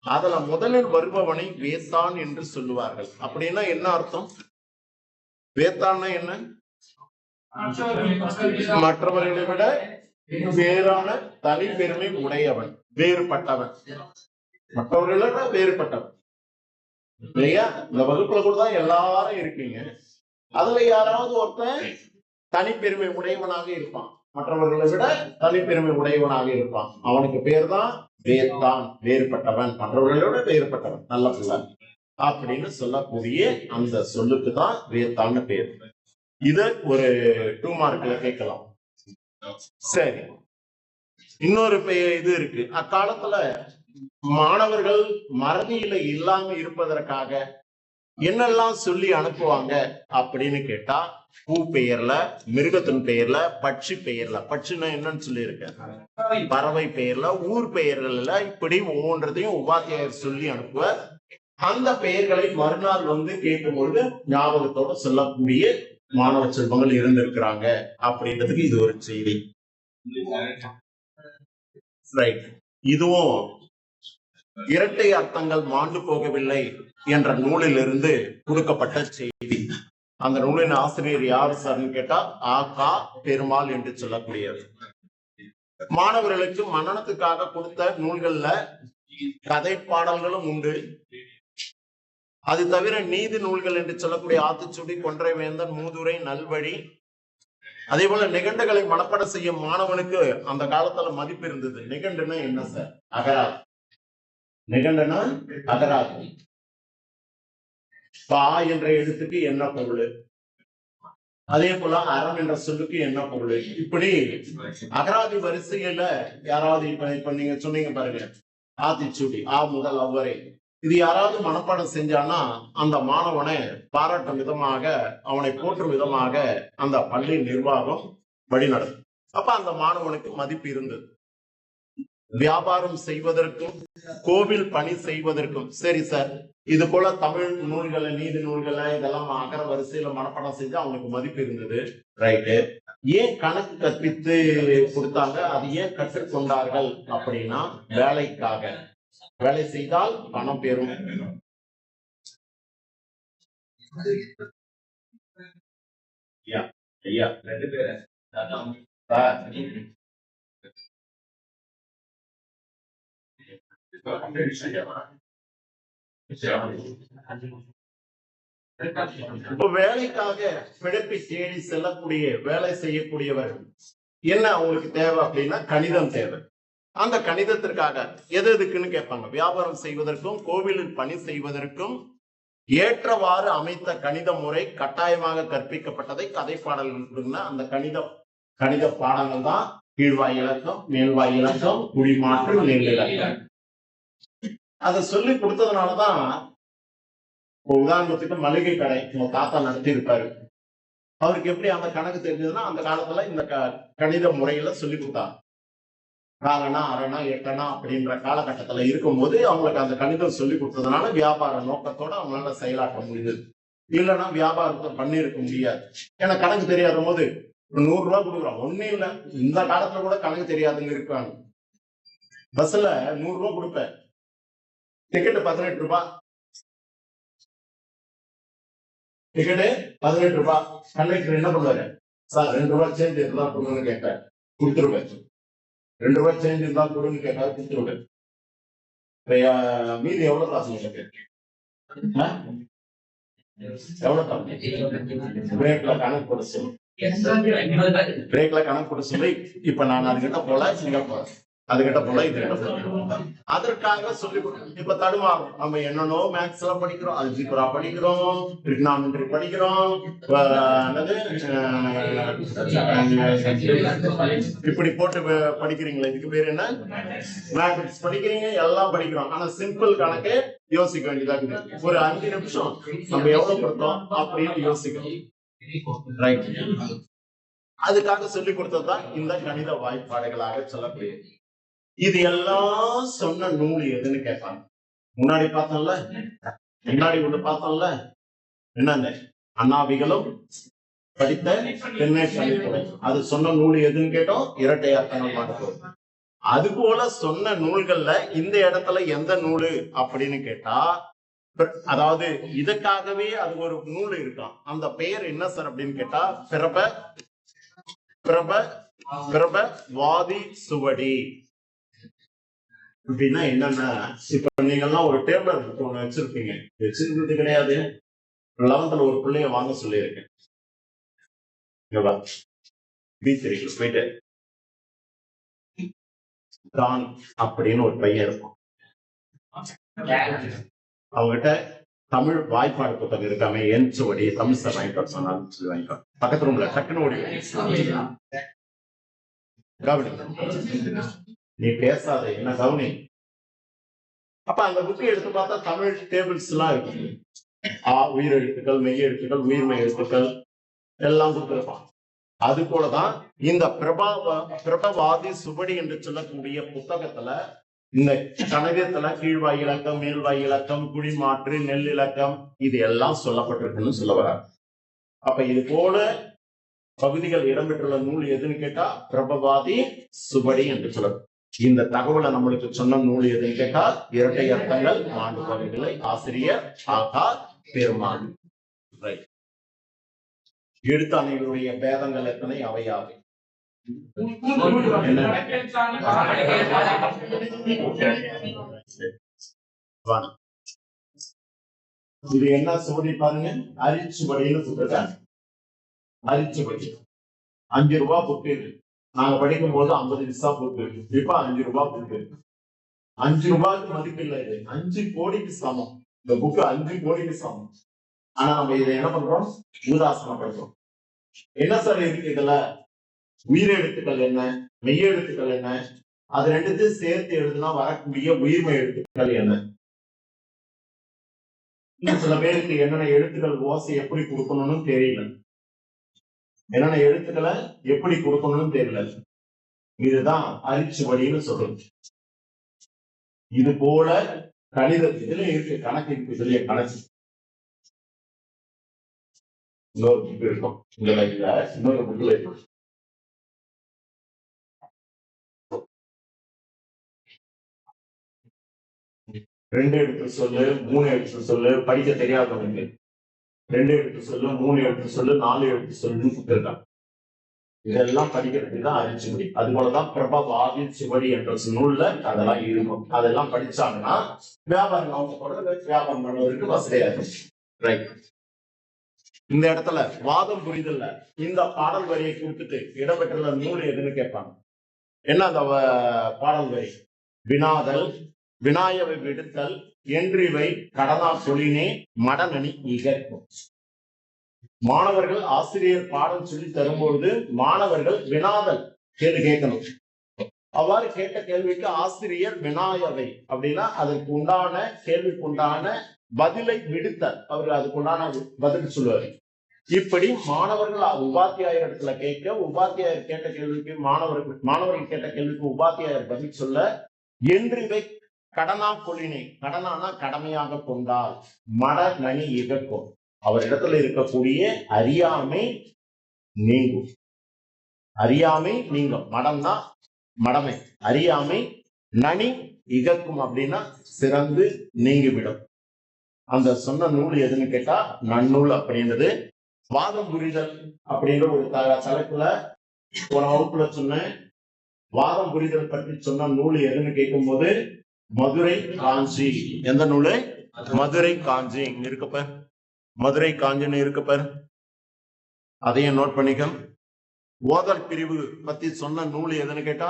அதுல முதலில் வருபவனை வேத்தான் என்று சொல்லுவார்கள். அப்படின்னா என்ன அர்த்தம்? வேத்தான்னா என்ன? மற்றவர்களை விட வேறான தனி பெருமை உடையவன், வேறுபட்டவன், மற்றவர்களை விட வேறுபட்டவன். இல்லையா? இந்த வகுப்புல கூட தான் எல்லாரும் இருக்கீங்க. அதுல யாராவது ஒருத்தன் தனிப்பெருமை உடையவனாக இருப்பான், மற்றவர்களை விட தனிப்பெருமை உடையவனாக இருப்பான். அவனுக்கு பேர் தான் வேத்தான், வேறுபட்டவன், மற்றவர்களோட வேறுபட்டவன், நல்ல பிள்ளை அப்படின்னு சொல்லக்கூடிய அந்த சொல்லுக்கு தான் வேத்தான்னு பேர். இது ஒரு 2 மார்க்ல கேட்கலாம். சரி, இன்னொரு இது இருக்கு. அக்காலத்துல மாணவர்கள் மறதியில இல்லாம இருப்பதற்காக என்னெல்லாம் சொல்லி அனுப்புவாங்க அப்படின்னு கேட்டா, பூ பெயர்ல, மிருகத்தின் பெயர்ல, பட்சி பெயர்ல, பட்சின்னா என்னன்னு சொல்லி இருக்கேன், பறவை பெயர்ல, ஊர் பெயர்கள்ல, இப்படி ஒவ்வொன்றதையும் உபாத்தியாயர் சொல்லி அனுப்புவார். அந்த பெயர்களை மறுநாள் கேட்கும்பொழுது ஞாபகத்தோட சொல்லக்கூடிய மாணவ செல்வங்கள் இருந்திருக்கிறாங்க அப்படின்றதுக்கு இது ஒரு செய்தி. இதுவும் இரட்டை அர்த்தங்கள் மாண்டு போகவில்லை என்ற நூலிலிருந்து கொடுக்கப்பட்ட செய்தி. அந்த நூலின் ஆசிரியர் யாரு சார்னு கேட்டா ஆ.கா. பெருமாள் என்று சொல்லக்கூடியவர். மாணவர்களுக்கு மனனத்துக்காக கொடுத்த நூல்கள்ல கதை பாடல்களும் உண்டு. அது தவிர நீதி நூல்கள் என்று சொல்லக்கூடிய ஆத்திச்சூடி, கொன்றை வேந்தன், மூதுரை, நல்வழி, அதே போல நிகண்டுகளை மனப்பாடம் செய்யும் மாணவனுக்கு அந்த காலத்துல மதிப்பு இருந்தது. நிகண்டுன்னா என்ன சார்? அகராதி. நிகண்டுனா அகராதி. பா என்ற எழுத்துக்கு என்ன பொருள், அதே போல அறம் என்ற சொல்லுக்கு என்ன பொருள், இப்படி அகராதி வரிசையில யாராவது இப்ப நீங்க சொன்னீங்க பாருங்க, ஆத்திச்சூடி ஆ முதல் அவ்வரை, இது யாராவது மனப்பாடம் செஞ்சானா அந்த மாணவனை பாராட்டும் விதமாக, அவனை போற்றும் விதமாக அந்த பள்ளி நிர்வாகம் வழிநடத்தும். அப்ப அந்த மாணவனுக்கு மதிப்பு இருந்தது. வியாபாரம் செய்வதற்கும் கோவில் பணி செய்வதற்கும், சரி சார் இது போல தமிழ் நூல்களை, நீதி நூல்களை இதெல்லாம் அகர வரிசையில மனப்பாடம் செஞ்சு அவனுக்கு மதிப்பு இருந்தது, ரைட்டு. ஏன் கணக்கு கற்பித்து கொடுத்தாங்க, அது ஏன் கற்றுக்கொண்டார்கள் அப்படின்னா வேலைக்காக. வேலை செய்தால் பணம் பெறும். ஐயா ரெண்டு பேர் இப்போ வேலைக்காக பிழைப்பை தேடி செல்லக்கூடிய வேலை செய்யக்கூடியவர் என்ன அவங்களுக்கு தேவை அப்படின்னா கணிதம் தேவை. அந்த கணிதத்திற்காக எது எதுக்குன்னு கேட்பாங்க. வியாபாரம் செய்வதற்கும் கோவிலில் பணி செய்வதற்கும் ஏற்றவாறு அமைத்த கணித முறை கட்டாயமாக கற்பிக்கப்பட்டதை கதை பாடல்கள். அந்த கணித பாடங்கள் தான் கீழ்வாய் இலக்கம், மேல்வாய் இலக்கம், குடிமாற்று, நெல் இலக்கம். அதை சொல்லி கொடுத்ததுனாலதான் உதாரணத்துக்கு மளிகை கடை உங்க தாத்தா நடத்தி இருப்பாரு. அவருக்கு எப்படி அந்த கணக்கு தெரிஞ்சதுன்னா அந்த காலத்துல இந்த கணித முறையில சொல்லி கொடுத்தாங்க. காலனா, அரணா, எட்டனா அப்படின்ற காலகட்டத்துல இருக்கும்போது அவங்களுக்கு அந்த கணிதம் சொல்லி கொடுத்ததுனால வியாபார நோக்கத்தோட அவங்களால செயலாற்ற முடியுது. இல்லைன்னா வியாபாரத்தை பண்ணிருக்க முடியாது. ஏன்னா கணக்கு தெரியாத போது 100 ரூபாய் கொடுக்குறோம், ஒன்னும் இல்லை. இந்த காலத்துல கூட கணக்கு தெரியாதுங்க இருக்காங்க. பஸ்ல 100 ரூபாய் கொடுப்பேன், டிக்கெட் 18 ரூபாய், டிக்கெட்டு 18 ரூபாய். கண்டக்டர் என்ன பண்ணுவாரு, சார் 2 ரூபாய் சேஞ்ச் இருந்தா கொடுங்கன்னு கேட்பேன், கொடுத்துருவேன். 2 ரூபாய் சேஞ்ச் இருந்தா கொடுன்னு கேட்டாரு, கொடுத்துருவேன். மீதி எவ்வளவு காசு உங்களுக்கு, எவ்வளவு பிரேக்ல கணக்கு போட சொல்லி, பிரேக்ல கணக்கு போட சொல்லி இப்ப நான் அதுகிட்ட போல இங்க போறேன், அதுகிட்ட போல இதுகிட்ட போல, அதற்காக சொல்லி கொடுக்கணும். இப்ப தடுமாறும். நம்ம என்னன்னோ மேக்ஸ் எல்லாம் படிக்கிறோம், அல்ஜிப்ரா படிக்கிறோம், ட்ரிக்னாமெட்ரி படிக்கிறோம், இப்படி போட்டு படிக்கிறீங்களா, இதுக்கு பேர் என்ன, மேத்மெட்டிக்ஸ் படிக்கிறீங்க, எல்லாம் படிக்கிறோம். ஆனா சிம்பிள் கணக்கு யோசிக்க வேண்டியதா இருக்கு. ஒரு 5 நிமிஷம் நம்ம எவ்வளவு கொடுத்தோம் அப்படின்னு யோசிக்கணும், ரைட். அதுக்காக சொல்லி கொடுத்ததுதான் இந்த கணித வாய்ப்பாடுகளாக சொல்லக்கூடியது. இது எல்லாம் சொன்ன நூல் எதுன்னு கேட்பாங்க. முன்னாடி பார்த்தோம்ல, முன்னாடி ஒண்ணு பார்த்தோம்ல, என்னங்க அண்ணாவிகளும் படித்த தென்னை பள்ளித்துறை, அது சொன்ன நூல் எதுன்னு கேட்டோம், இரட்டை அர்த்தங்கள் மாட்டோம். அது போல சொன்ன நூல்கள்ல இந்த இடத்துல எந்த நூலு அப்படின்னு கேட்டா, அதாவது இதுக்காகவே அது ஒரு நூல் இருக்கான். அந்த பெயர் என்ன சார் அப்படின்னு கேட்டா பிரப வாதி சுவடி. அப்படின்னா என்னன்னா, இப்ப நீங்க எல்லாம் ஒரு டேபிள் ஒண்ணு வச்சிருப்பீங்க, வச்சிருக்கிறது கிடையாது. 11th ஒரு பிள்ளைய வாங்க சொல்லியிருக்கேன், போயிட்டு தான் அப்படின்னு ஒரு பையன் இருக்கும். அவங்ககிட்ட தமிழ் வாய்ப்பாடு புத்தகம் இருக்காம என் சுவடி தமிழ் சார் வாங்கிட்டு சொன்னாலும் சொல்லி வாங்கிட்டோம். பக்கத்து ரூம்ல டக்குன்னு ஓடி கவனி, நீ பேசாத என்ன கவனி. அப்ப அந்த புக்கை எடுத்து பார்த்தா தமிழ் டேபிள்ஸ் எல்லாம் இருக்கும். உயிர் எழுத்துக்கள், மெய் எழுத்துக்கள், உயிர்மெய் எழுத்துக்கள் எல்லாம் கொடுத்திருப்பான். அது போலதான் இந்த பிரபவாதி சுவடி என்று சொல்லக்கூடிய புத்தகத்துல இந்த கணிதத்துல கீழ்வாய் இலக்கம், மேல்வாய் இலக்கம், குழிமாற்று, நெல் இலக்கம் இது எல்லாம் சொல்லப்பட்டிருக்குன்னு சொல்ல வராங்க. அப்ப இது போல பகுதிகள் இடம்பெற்றுள்ள நூல் எதுன்னு கேட்டா பிரபவாதி சுவடி என்று சொல்லணும். இந்த தகவலை நம்மளுக்கு சொன்ன நூல் எதுன்னு கேட்டா இரட்டை அர்த்தங்கள் ஆண்டு பகுதிகளை ஆசிரியர் ஆகா பெருமான். எழுத்தாணைகளுடைய பேதங்கள் எத்தனை? அவையாவை. இது என்ன சுவடி பாருங்க, அரிச்சுவடின்னு சொல்றாங்க. அரிச்சுவடி 5 ரூபாய் புக்கு. நாங்க படிக்கும் போது 50 பைசா புக்கு, இப்ப 5 ரூபாய் புக்கு. 5 ரூபாய்க்கு மதிப்பு இல்லை, இது 5 கோடிக்கு சமம். இந்த புக்கு 5 கோடிக்கு சமம். ஆனா நம்ம இதை என்ன பண்றோம்? உதாசனப்படுறோம். என்ன சார் இருக்கு இதுல? உயிரெழுத்துக்கள் என்ன, மெய் எழுத்துக்கள் என்ன, அது ரெண்டுத்தையும் சேர்த்து எழுதுனா வரக்கூடிய உயிர்மெய் எழுத்துக்கள் என்ன? சில பேருக்கு என்னென்ன எழுத்துக்கள் ஓசை எப்படி கொடுக்கணும்னு தெரியல, என்னென்ன எழுத்துக்களை எப்படி கொடுக்கணும்னு தெரியல. இதுதான் அரிச்சுவடின்னு சொல்றது. இது போல கணிதத்துல இருக்கு, கணக்கு இருக்கு. இதுலயே கணக்கு இன்னொரு புக் இருக்கும், இன்னொரு புக்ல இருக்கு. ரெண்டு எழுத்து சொல்லு, 3 எழுத்து சொல்லு, படிக்க தெரியாதவங்க 2 எழுத்து சொல்லு, 3 எழுத்து சொல்லு, 4 எழுத்து சொல்லுன்னு கொடுத்துருக்காங்க. இதெல்லாம் படிக்கிறதுக்கு தான் அரிச்சுவடி. அது போலதான் பிரபவாதி சுவடி என்ற நூல்ல அதெல்லாம் இருக்கும். அதெல்லாம் படிச்சாங்கன்னா வியாபாரம் வியாபாரம் பண்ணுவதற்கு வசதியா இருக்கு. ரைட். இந்த இடத்துல வாதம் புரிதல்ல இந்த பாடல் வரியை கொடுத்துட்டு இடம்பெற்றுள்ள நூல் எதுன்னு கேட்பாங்க. என்ன அந்த பாடல் வரி? வினாதல், வினாயவை விடுத்தல், என்றிவை கடனா சொலினே மடநனி இகற்கும். மாணவர்கள் ஆசிரியர் பாடம் சொல்லி தரும்பொழுது மாணவர்கள் வினாதல் கேள்வி கேட்கணும். அவ்வாறு கேட்ட கேள்விக்கு ஆசிரியர் வினாயவை அப்படின்னா அதற்கு உண்டான கேள்விக்கு உண்டான பதிலை விடுத்தல், அவர்கள் அதுக்குண்டான பதில் சொல்லுவார். இப்படி மாணவர்கள் உபாத்தியாயர் இடத்துல கேட்க, உபாத்தியாயர் கேட்ட கேள்விக்கு மாணவர்கள் கேட்ட கேள்விக்கு உபாத்தியாயர் பதில் சொல்ல, என்றிவை கடனா கொள்ளினை, கடனானா கடமையாக கொண்டால், மட நனி இகக்கும், அவரிடத்துல இருக்கக்கூடிய அறியாமை நீங்கும். அறியாமை நீங்கும். மடம்னா மடமை, அறியாமை நனி இகக்கும் அப்படின்னா சிறந்து நீங்கிவிடும். அந்த சொன்ன நூல் எதுன்னு கேட்டா நன்னூல் அப்படின்றது. வாதம் புரிதல் அப்படின்ற ஒரு தலைப்புல ஒரு வகுப்புல சொன்னேன். வாதம் புரிதல் பற்றி சொன்ன நூல் எதுன்னு கேட்கும் போது மதுரை காஞ்சி. எந்த நூலு? மதுரை காஞ்சி. இங்க இருக்கப்ப மதுரை காஞ்சின்னு இருக்கப்ப அதையும் நோட் பண்ணிக்க. ஓதல் பிரிவு பத்தி சொன்ன நூல் எதுன்னு கேட்டா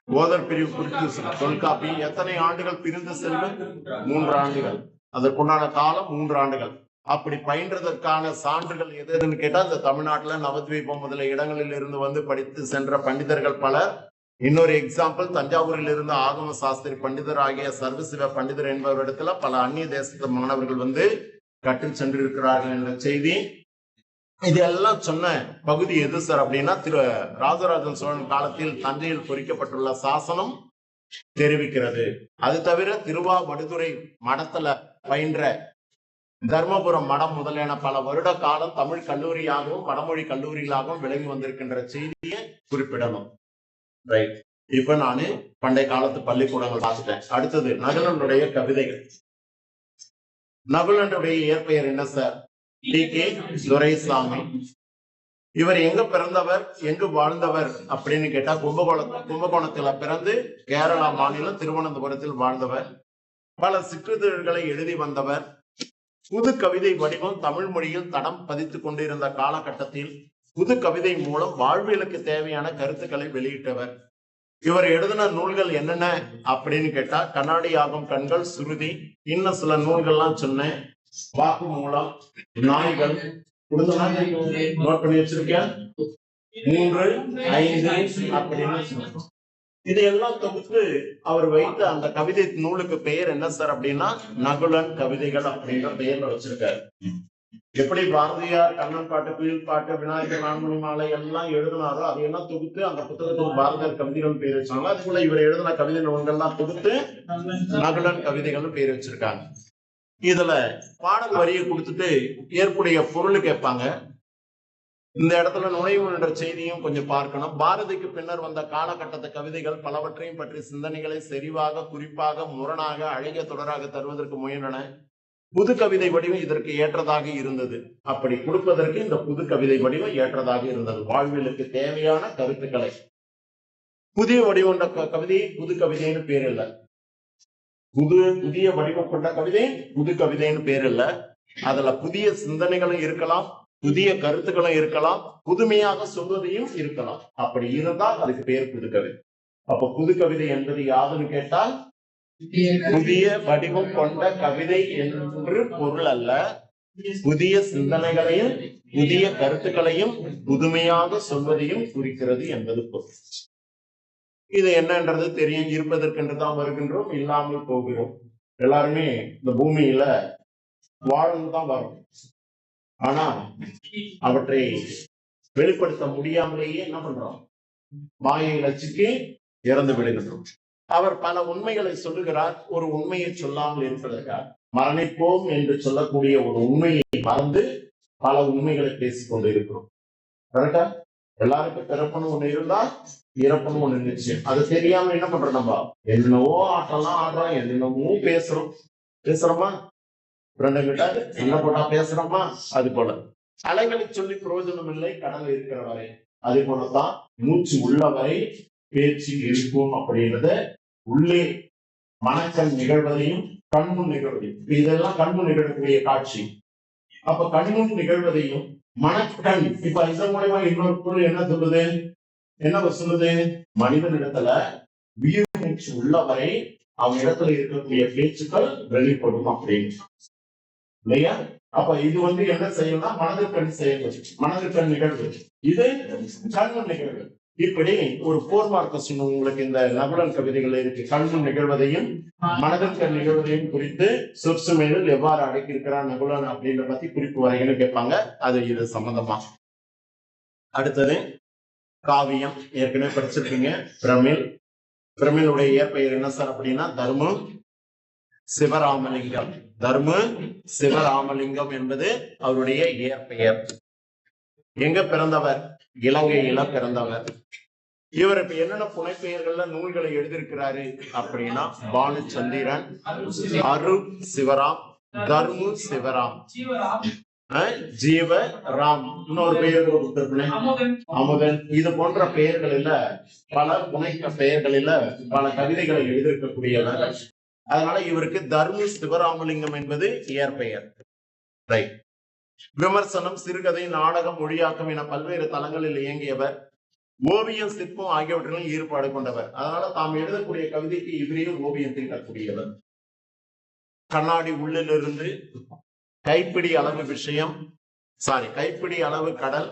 ஓதல் பிரிவு குறித்து தொல்காப்பி. எத்தனை ஆண்டுகள் பிரிந்து செல்லும்? 3 ஆண்டுகள். அதற்குண்டான காலம் 3 ஆண்டுகள். அப்படி பயின்றதற்கான சான்றுகள் எதுன்னு கேட்டா இந்த தமிழ்நாட்டுல நவத்வீபம் முதலிய இடங்களில் இருந்து வந்து படித்து சென்ற பண்டிதர்கள் பலர். இன்னொரு எக்ஸாம்பிள், தஞ்சாவூரில் இருந்து ஆகம சாஸ்திரி பண்டிதர் ஆகிய சர்வசிவ பண்டிதர் என்பவரிடத்துல பல அந்நிய தேசத்து மாணவர்கள் வந்து கற்று சென்றிருக்கிறார்கள் என்ற செய்தி. இதெல்லாம் சொன்ன பகுதி எது சார் அப்படின்னா திரு ராஜராஜன் சோழன் காலத்தில் தஞ்சையில் பொறிக்கப்பட்டுள்ள சாசனம் தெரிவிக்கிறது. அது தவிர திருவாவடுதுறை மடத்துல பயின்ற தர்மபுரம் மடம் முதலான பல வருட காலம் தமிழ் கல்லூரியாகவும் வடமொழி கல்லூரிகளாகவும் விளங்கி வந்திருக்கின்ற செய்தியை குறிப்பிடணும். ரைட். இப்ப நானு பண்டைய காலத்து பள்ளிக்கூடங்கள் பார்த்துட்டேன். அடுத்தது நகுலனுடைய கவிதைகள். நகுலனுடைய இயற்பெயர் என்ன சார்? டி.கே. துரைசாமி. இவர் எங்க பிறந்தவர், எங்கு வாழ்ந்தவர் அப்படின்னு கேட்டா கும்பகோணத்துல பிறந்து கேரளா மாநிலம் திருவனந்தபுரத்தில் வாழ்ந்தவர். பல சிற்றிதழ்களை எழுதி வந்தவர். புது கவிதை வடிவம் தமிழ் மொழியில் தடம் பதித்துக் கொண்டிருந்த காலகட்டத்தில் புது கவிதை மூலம் வாழ்வியலுக்கு தேவையான கருத்துக்களை வெளியிட்டவர். இவர் எழுதின நூல்கள் என்னென்ன அப்படின்னு கேட்டா கண்ணாடி ஆகும் கண்கள், சுருதி, இன்னும் சில நூல்கள்லாம் சொன்னேன். வாக்கு மூலம், நாய்கள், நோட் பண்ணி வச்சிருக்கேன். 3, 5 அப்படின்னு சொன்னோம். இதையெல்லாம் தொகுத்து அவர் வைத்த அந்த கவிதை நூலுக்கு பெயர் என்ன சார் அப்படின்னா நகுலன் கவிதைகள் அப்படின்ற பெயர்ல வச்சிருக்காரு. எப்படி பாரதியார் கண்ணன் பாட்டு, குயில் பாட்டு, விநாயகர் நான்மணி மாலை எல்லாம் எழுதினாரோ அதையெல்லாம் தொகுத்து அந்த புத்தகத்துக்கு பாரதியார் கவிதைகள் பேர் வச்சாங்க. அது போல இவர் எழுதின கவிதை நூல்கள்லாம் தொகுத்து நகுலன் கவிதைகள் பேர் வச்சிருக்காங்க. இதுல பாடல் வரியை கொடுத்துட்டு ஏற்புடைய பொருள் கேட்பாங்க. இந்த இடத்துல நுழைவு என்ற செய்தியும் கொஞ்சம் பார்க்கணும். பாரதிக்கு பின்னர் வந்த காலகட்டத்த கவிதைகள் பலவற்றையும் பற்றி சிந்தனைகளை செறிவாக, குறிப்பாக, முரணாக, அழகிய தொடராக தருவதற்கு முயன்றன. புது கவிதை வடிவம் இதற்கு ஏற்றதாக இருந்தது. அப்படி கொடுப்பதற்கு இந்த புது கவிதை வடிவம் ஏற்றதாக இருந்தது. வாழ்விலுக்கு தேவையான கருத்துக்களை புதிய வடிவம் கொண்ட கவிதை புது கவிதைன்னு பேர் இல்ல. புதிய வடிவம் கொண்ட கவிதை புது கவிதைன்னு பேர் இல்ல. அதுல புதிய சிந்தனைகளும் இருக்கலாம், புதிய கருத்துக்களும் இருக்கலாம், புதுமையாக சொல்வதையும் இருக்கலாம். அப்படி இருந்தால் அதுக்கு பேர் புது கவிதை. அப்ப புது கவிதை என்பது யாதுன்னு கேட்டால் புதிய வடிவம் கொண்ட கவிதை என்று பொருள் அல்ல. புதிய சிந்தனைகளையும் புதிய கருத்துக்களையும் புதுமையாக சொல்வதையும் குறிக்கிறது என்பது பொருள். இது என்னன்றது தெரியும். இருப்பதற்கென்றுதான் வருகின்றோம், இல்லாமல் போகிறோம். எல்லாருமே இந்த பூமியில வாழ்ந்துதான் வரும். ஆனா அவற்றை வெளிப்படுத்த முடியாமலேயே என்ன பண்றோம்? மாயையில சிக்கி இறந்து விடுகின்றோம். அவர் பல உண்மைகளை சொல்லுகிறார். ஒரு உண்மையை சொல்லாமல் இருப்பதற்காக மரணிப்போம் என்று சொல்லக்கூடிய ஒரு உண்மையை மறந்து பல உண்மைகளை பேசிக் கொண்டு இருக்கிறோம். கரெக்டா? எல்லாருக்கும் பிறப்புன்னு ஒண்ணு இருந்தா இறப்புன்னு ஒண்ணு இருந்துச்சு. அது தெரியாம என்ன பண்றோம்? நம்ம என்னவோ ஆட்டெல்லாம் ஆடுறோம், என்னென்னமோ பேசுறோமா? ரெண்டு கிட்ட என்ன போட்டா பேசுறோமா? அது போல அலைகளை சொல்லி பிரயோஜனம் இல்லை, கடல் இருக்கிற வரை. அதே போலதான் மூச்சு உள்ளவரை பேச்சு இருக்கும் அப்படின்றத உள்ளே மனக்கண் நிகழ்வதையும் கண்முன் நிகழ்வதையும், இதெல்லாம் கண்முன் நிகழக்கூடிய காட்சி. அப்ப கண்முன் நிகழ்வதையும் மனக்கண், இப்ப இதன் மூலமா இன்னொரு பொருள் என்ன சொல்லுது? என்ன சொல்லுது? மனிதனிடத்துல உயிர் மூச்சு உள்ளவரை அவங்க இடத்துல இருக்கக்கூடிய பேச்சுக்கள் வெளிப்படும் அப்படின்னு இல்லையா? அப்ப இது என்ன செய்யணும்னா மனதிற்கண் செயல்படு, மனதிற்கண் நிகழ்வு, இது கண்முன் நிகழ்வு. இப்படி ஒரு 4 மார்க் கொஸ்டின் உங்களுக்கு இந்த நகுலன் கவிதைகள் இருக்கு. கண்முன் நிகழ்வதையும் மனதிற்கண் நிகழ்வதையும் குறித்து சொற்சுமையில் எவ்வாறு அடக்கியிருக்கிறார் நகுலன் அப்படின்ற பத்தி குறிப்பு வரைன்னு கேட்பாங்க. அது இது சம்பந்தமா. அடுத்தது காவியம். ஏற்கனவே படிச்சிருக்கீங்க. பிரமிழுடைய இயற்பெயர் என்ன சார் அப்படின்னா தர்மு சிவராமலிங்கம். தர்மு சிவராமலிங்கம் என்பது அவருடைய இயற்பெயர். எங்க பிறந்தவர்? இலங்கையில பிறந்தவர். இவர் இப்ப என்னென்ன புனைப்பெயர்கள்ல நூல்களை எழுதியிருக்கிறாரு அப்படின்னா பானுச்சந்திரன், அரு சிவராம், தர்மு சிவராம், ஜீவராம், இன்னொரு பெயர் அமுதன். இது போன்ற பெயர்களில பல புனைக்க பெயர்களில பல கவிதைகளை எழுதியிருக்கக்கூடியவர். அதனால இவருக்கு தர்மு சிவராமலிங்கம் என்பது இயற்பெயர். ரைட். விமர்சனம், சிறுகதை, நாடகம், மொழியாக்கம் என பல்வேறு தளங்களில் இயங்கியவர். ஓவியம், சிற்பம் ஆகியவற்றிலும் ஈடுபாடு கொண்டவர். அதனால தாம் எழுதக்கூடிய கவிதைக்கு இவரையும் ஓவியம் தீட்டக்கூடியவர். கண்ணாடி உள்ளிலிருந்து கைப்பிடி அளவு கடல்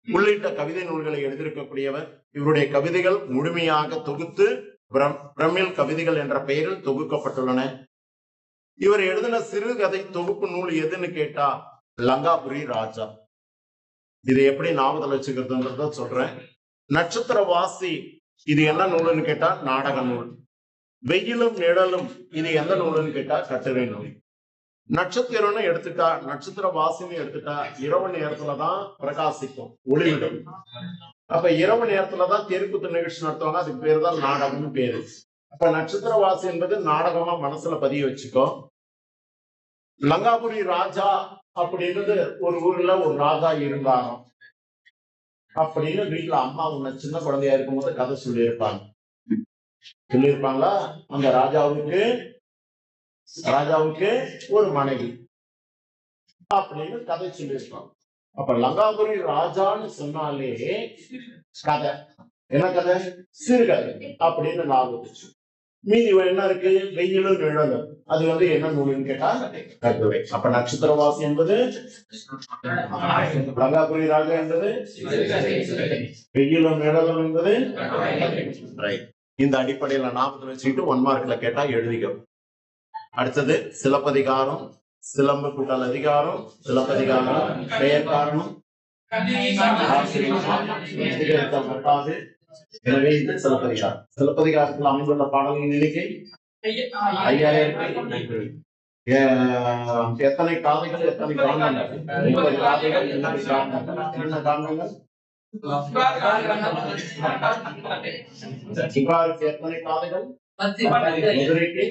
உள்ளிட்ட கவிதை நூல்களை எழுதியிருக்கக்கூடியவர். இவருடைய கவிதைகள் முழுமையாக தொகுத்து பிரமிழ் கவிதைகள் என்ற பெயரில் தொகுக்கப்பட்டுள்ளன. இவர் எழுதின சிறுகதை தொகுப்பு நூல் எதுன்னு கேட்டா லங்காபுரி ராஜா. இது எப்படி ஞாபகத்தில் வச்சுக்கிறதுன்றத சொல்றேன். நட்சத்திரவாசி இது என்ன நூலுன்னு கேட்டா நாடக நூல். வெயிலும் நிழலும் இது எந்த நூலுன்னு கேட்டா கட்டுரை நூல். நட்சத்திரம்னு எடுத்துட்டா, நட்சத்திர வாசின்னு எடுத்துட்டா இரவு நேரத்துலதான் பிரகாசிக்கும், ஒளிவிடும். அப்ப இரவு நேரத்துலதான் தெருக்கூத்து நிகழ்ச்சி நடத்துவாங்க. அதுக்கு பேரு தான் நாடகம்னு பேரு. அப்ப நட்சத்திரவாசி என்பது நாடகமா மனசுல பதிய வச்சுக்கோ. லங்காபுரி ராஜா அப்படின்றது ஒரு ஊர்ல ஒரு ராஜா இருந்தாங்க அப்படின்னு வீட்டுல அம்மா உன்ன சின்ன குழந்தையா இருக்கும்போது கதை சொல்லியிருப்பாங்களா? அந்த ராஜாவுக்கு ஒரு மனைவி அப்படின்னு கதை சொல்லியிருப்பாங்க. அப்ப லங்காபுரி ராஜான்னு சொன்னாலே கதை என்ன கதை? சிறுகதை அப்படின்னு ஞாபகம். மீதி என்ன இருக்கு? வெயிலும் நிழலும். அது என்ன நூலுன்னு கேட்டா கட்டுரை. அப்ப நட்சத்திரவாசி என்பது லங்காபுரி ராஜா என்பது, வெயிலும் நிழலும் என்பது இந்த அடிப்படையில ஞாபகத்தில் வச்சுக்கிட்டு 1 மார்க்ல கேட்டா எழுதிக்கோ. அடுத்தது சிலப்பதிகாரம், சிலம்பு கூட்டல் அதிகாரம், சிலப்பதிகாரம், பெயர் காரணம், எனவே இது சிலப்பதிகாரம். சிலப்பதிகாரத்தில் அமைந்துள்ள பாடல்களின் எண்ணிக்கை 5000. எத்தனை காதைகள், எத்தனை காரணங்கள்? 30 காதைகள், 8 காரணங்கள். என்ன காரணங்கள்? சிவாருக்கு எத்தனை காதைகள்? மதுரைக்கு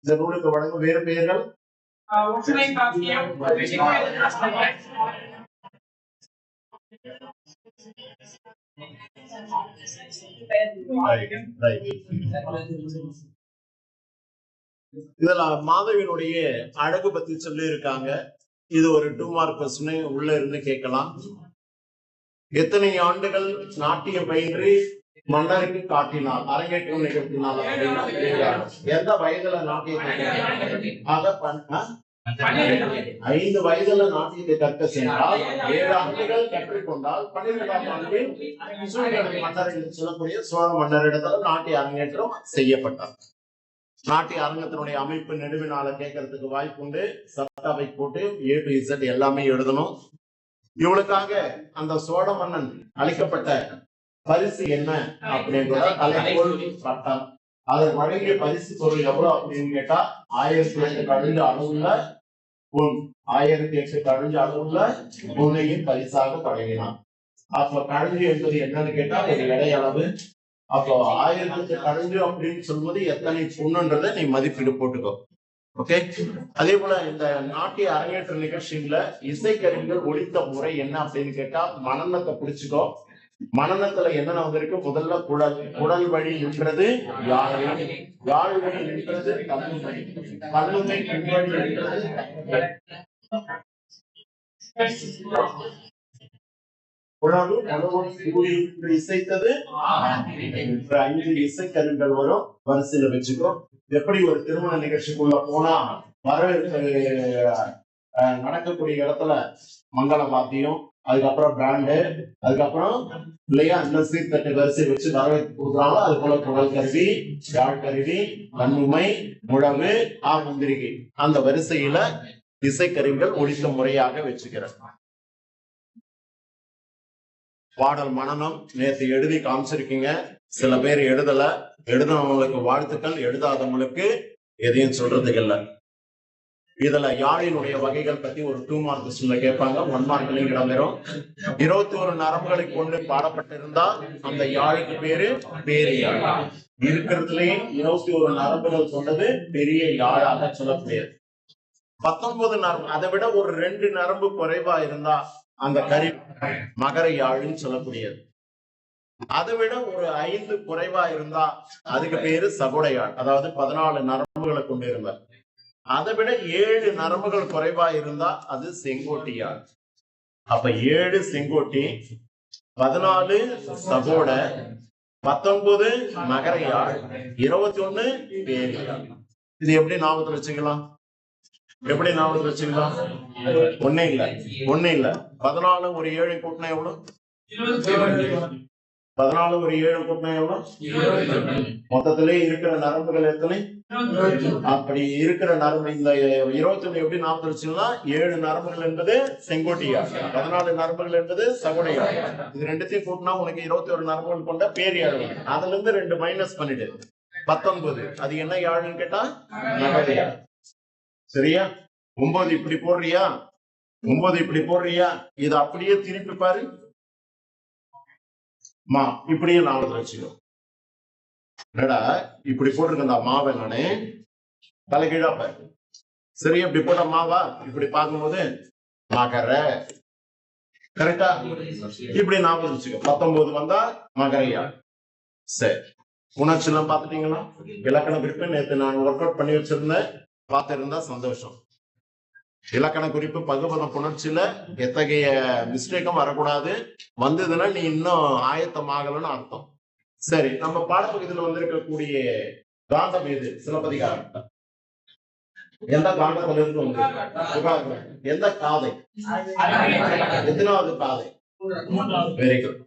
இந்த நூலுக்கு வழங்கும் வேறு பெயர்கள்? இதுல மாதவியினுடைய அழகு பத்தி சொல்லி இருக்காங்க. இது ஒரு 2 மார்க் கொஸ்டின் உள்ள இருந்து கேட்கலாம். எத்தனை ஆண்டுகள் நாட்டியம் பயின்று மன்னருக்கு காட்டினார், அரங்கேற்றம் நிகழ்த்தினார்? எந்த வயதுல நாட்டியத்தை 5 வயதுல நாட்டியத்தை கற்க சென்றால் 7 ஆண்டுகள் கற்றுக்கொண்டால் 12ஆம் ஆண்டில் மன்னர் என்று சொல்லக்கூடிய சோழ மன்னரிடத்துல நாட்டிய அரங்கேற்றம் செய்யப்பட்டார். நாட்டிய அரங்கத்தினுடைய அமைப்பு நெடுவினால கேட்கறதுக்கு வாய்ப்பு உண்டு. சட்டாவை போட்டு A to Z எல்லாமே எழுதணும். இவளுக்காக அந்த சோழ மன்னன் அளிக்கப்பட்ட பரிசு என்ன அப்படின்றத தலைக்கோள் பட்டம். அதை வழங்கிய பரிசு பொருள் எவ்வளவு அப்படின்னு கேட்டா 1008 கழிஞ்ச அளவுள்ள பொன், 1008 கழிஞ்ச அளவுள்ள பொன்னையும் பரிசாக வழங்கினான். அப்ப கழிஞ்சு என்பது என்னன்னு கேட்டா ஒரு எடை அளவு. அப்போ 1008 கழிஞ்சு அப்படின்னு சொல்வது எத்தனை பொண்ணுன்றதை நீ மதிப்பீடு போட்டுக்கோ. ஓகே. அதே போல இந்த நாட்டிய அரங்கேற்ற நிகழ்ச்சியில இசைக்கருவிகள் ஒலித்த முறை என்ன அப்படின்னு கேட்டா மனநத்தை பிடிச்சுக்கோ. மனநத்துல என்னென்ன வந்திருக்கு? முதல்ல குடல் வழி நின்றது யாழ், யாழ் வழி நின்றது கண்ணுமை, கண்ணுமை பின்வழி நின்றது இசைத்தது 5 இசைக்கருவிகள் வரும். வரிசையில வச்சுக்கோ. எப்படி ஒரு திருமண நிகழ்ச்சிக்குள்ள போனா வரவேற்பு நடக்கக்கூடிய இடத்துல மங்கள வாத்தியம், அதுக்கப்புறம் பிராண்டு, அதுக்கப்புறம் இல்லையா இந்த சீர்தட்டு வரிசை வச்சு வரவேற்பு கொடுக்குறாங்களோ அது போல குடல் கருவி, யாழ் கருவி, கண்ணுமை, முழவு, முந்திரிகை அந்த வரிசையில இசைக்கருவிகள் ஒலித்த முறையாக வச்சுக்கிறேன். பாடல் மனனம் நேற்று எழுதி காமிச்சிருக்கீங்க. சில பேர் எழுதல. எழுதினவங்களுக்கு வாழ்த்துக்கள், எழுதாதவங்களுக்கு எதையும் சொல்றதுக்கு இல்லை. இதுல யாழினுடைய வகைகள் பத்தி ஒரு 2 மார்க் கொஸ்டின்ல கேட்பாங்க. 1 மார்க்லையும் இடம்பெறும். 21 நரம்புகளை கொண்டு பாடப்பட்டிருந்தா அந்த யாழுக்கு பேரு பேரியாழ். இருக்கிறதுலயே 21 நரம்புகள் கொண்டது பெரிய யாழாக சொல்லக்கூடியது. 19 நரம்பு, அதை விட ஒரு 2 நரம்பு குறைவா இருந்தா அந்த கரி மகர யாழ்னு சொல்லக்கூடியது. அதை விட ஒரு 5 குறைவா இருந்தா அதுக்கு பேரு சகுடையாழ், அதாவது 14 நரம்புகளை கொண்டு இருந்தார். அதை விட 7 நரம்புகள் குறைவா இருந்தா அது செங்கோட்டியாழ். அப்ப 7 செங்கோட்டி, 14 சகோட, 19 மகரையாழ், 21 பேரியாழ். இது எப்படி ஞாபகத்துல வச்சுக்கலாம்? எப்படி ஞாபகத்துல வச்சுக்கலாம்? ஒண்ணே இல்ல 14 ஒரு 7 கூட்டினா எவ்வளவு? 14 ஒரு 7 கூட்டினா எவ்வளவு? மொத்தத்திலே இருக்கிற நரம்புகள் எத்தனை? அப்படி இருக்கிற நரம்பு இந்த 21 எப்படி ஞாபகத்துல வச்சுக்கலாம்? 7 நரம்புகள் என்பது செங்கோட்டியாழ், 14 நரம்புகள் என்பது சகுடையாழ். இது ரெண்டுத்தையும் கூட்டினா உனக்கு 21 நரம்புகள் கொண்ட பேரியாழ். அதுல இருந்து 2 மைனஸ் பண்ணிடு, 19. அது என்ன யாழ்னு கேட்டா மகரையாழ். சரியா? 9 இப்படி போடுறியா? 9 இப்படி போடுறியா? இது அப்படியே திருப்பி பாரு. மா இப்படியே ஞாபகத்துல வச்சுக்கோ. என்னடா இப்படி போட்டிருக்கா மாவை நானு தலைகீழா பாரு. சரியா? இப்படி போட்ட மாவா இப்படி பார்க்கும்போது மகர, கரெக்டா? இப்படி ஞாபகம் வச்சுக்கோ. 19 வந்தா மகரையா. சரி, உணர்ச்சி எல்லாம் பாத்துட்டீங்களா? இலக்கண குறிப்பு நேற்று நான் ஒர்க் அவுட் பண்ணி வச்சிருந்தேன், பார்த்திருந்தா சந்தோஷம். இலக்கண குறிப்பு பகுபத புணர்ச்சியில எத்தகைய மிஸ்டேக்கும் வரக்கூடாது. வந்ததுன்னா நீ இன்னும் ஆயத்தமாகலன்னு அர்த்தம். சரி, நம்ம பாடப்பகுதியில் வந்திருக்கக்கூடிய காண்டம் எது? சிலப்பதிகாரம். எந்த காண்டத்துல இருந்து வந்து எந்த காதை? எத்தனாவது காதை? Very good.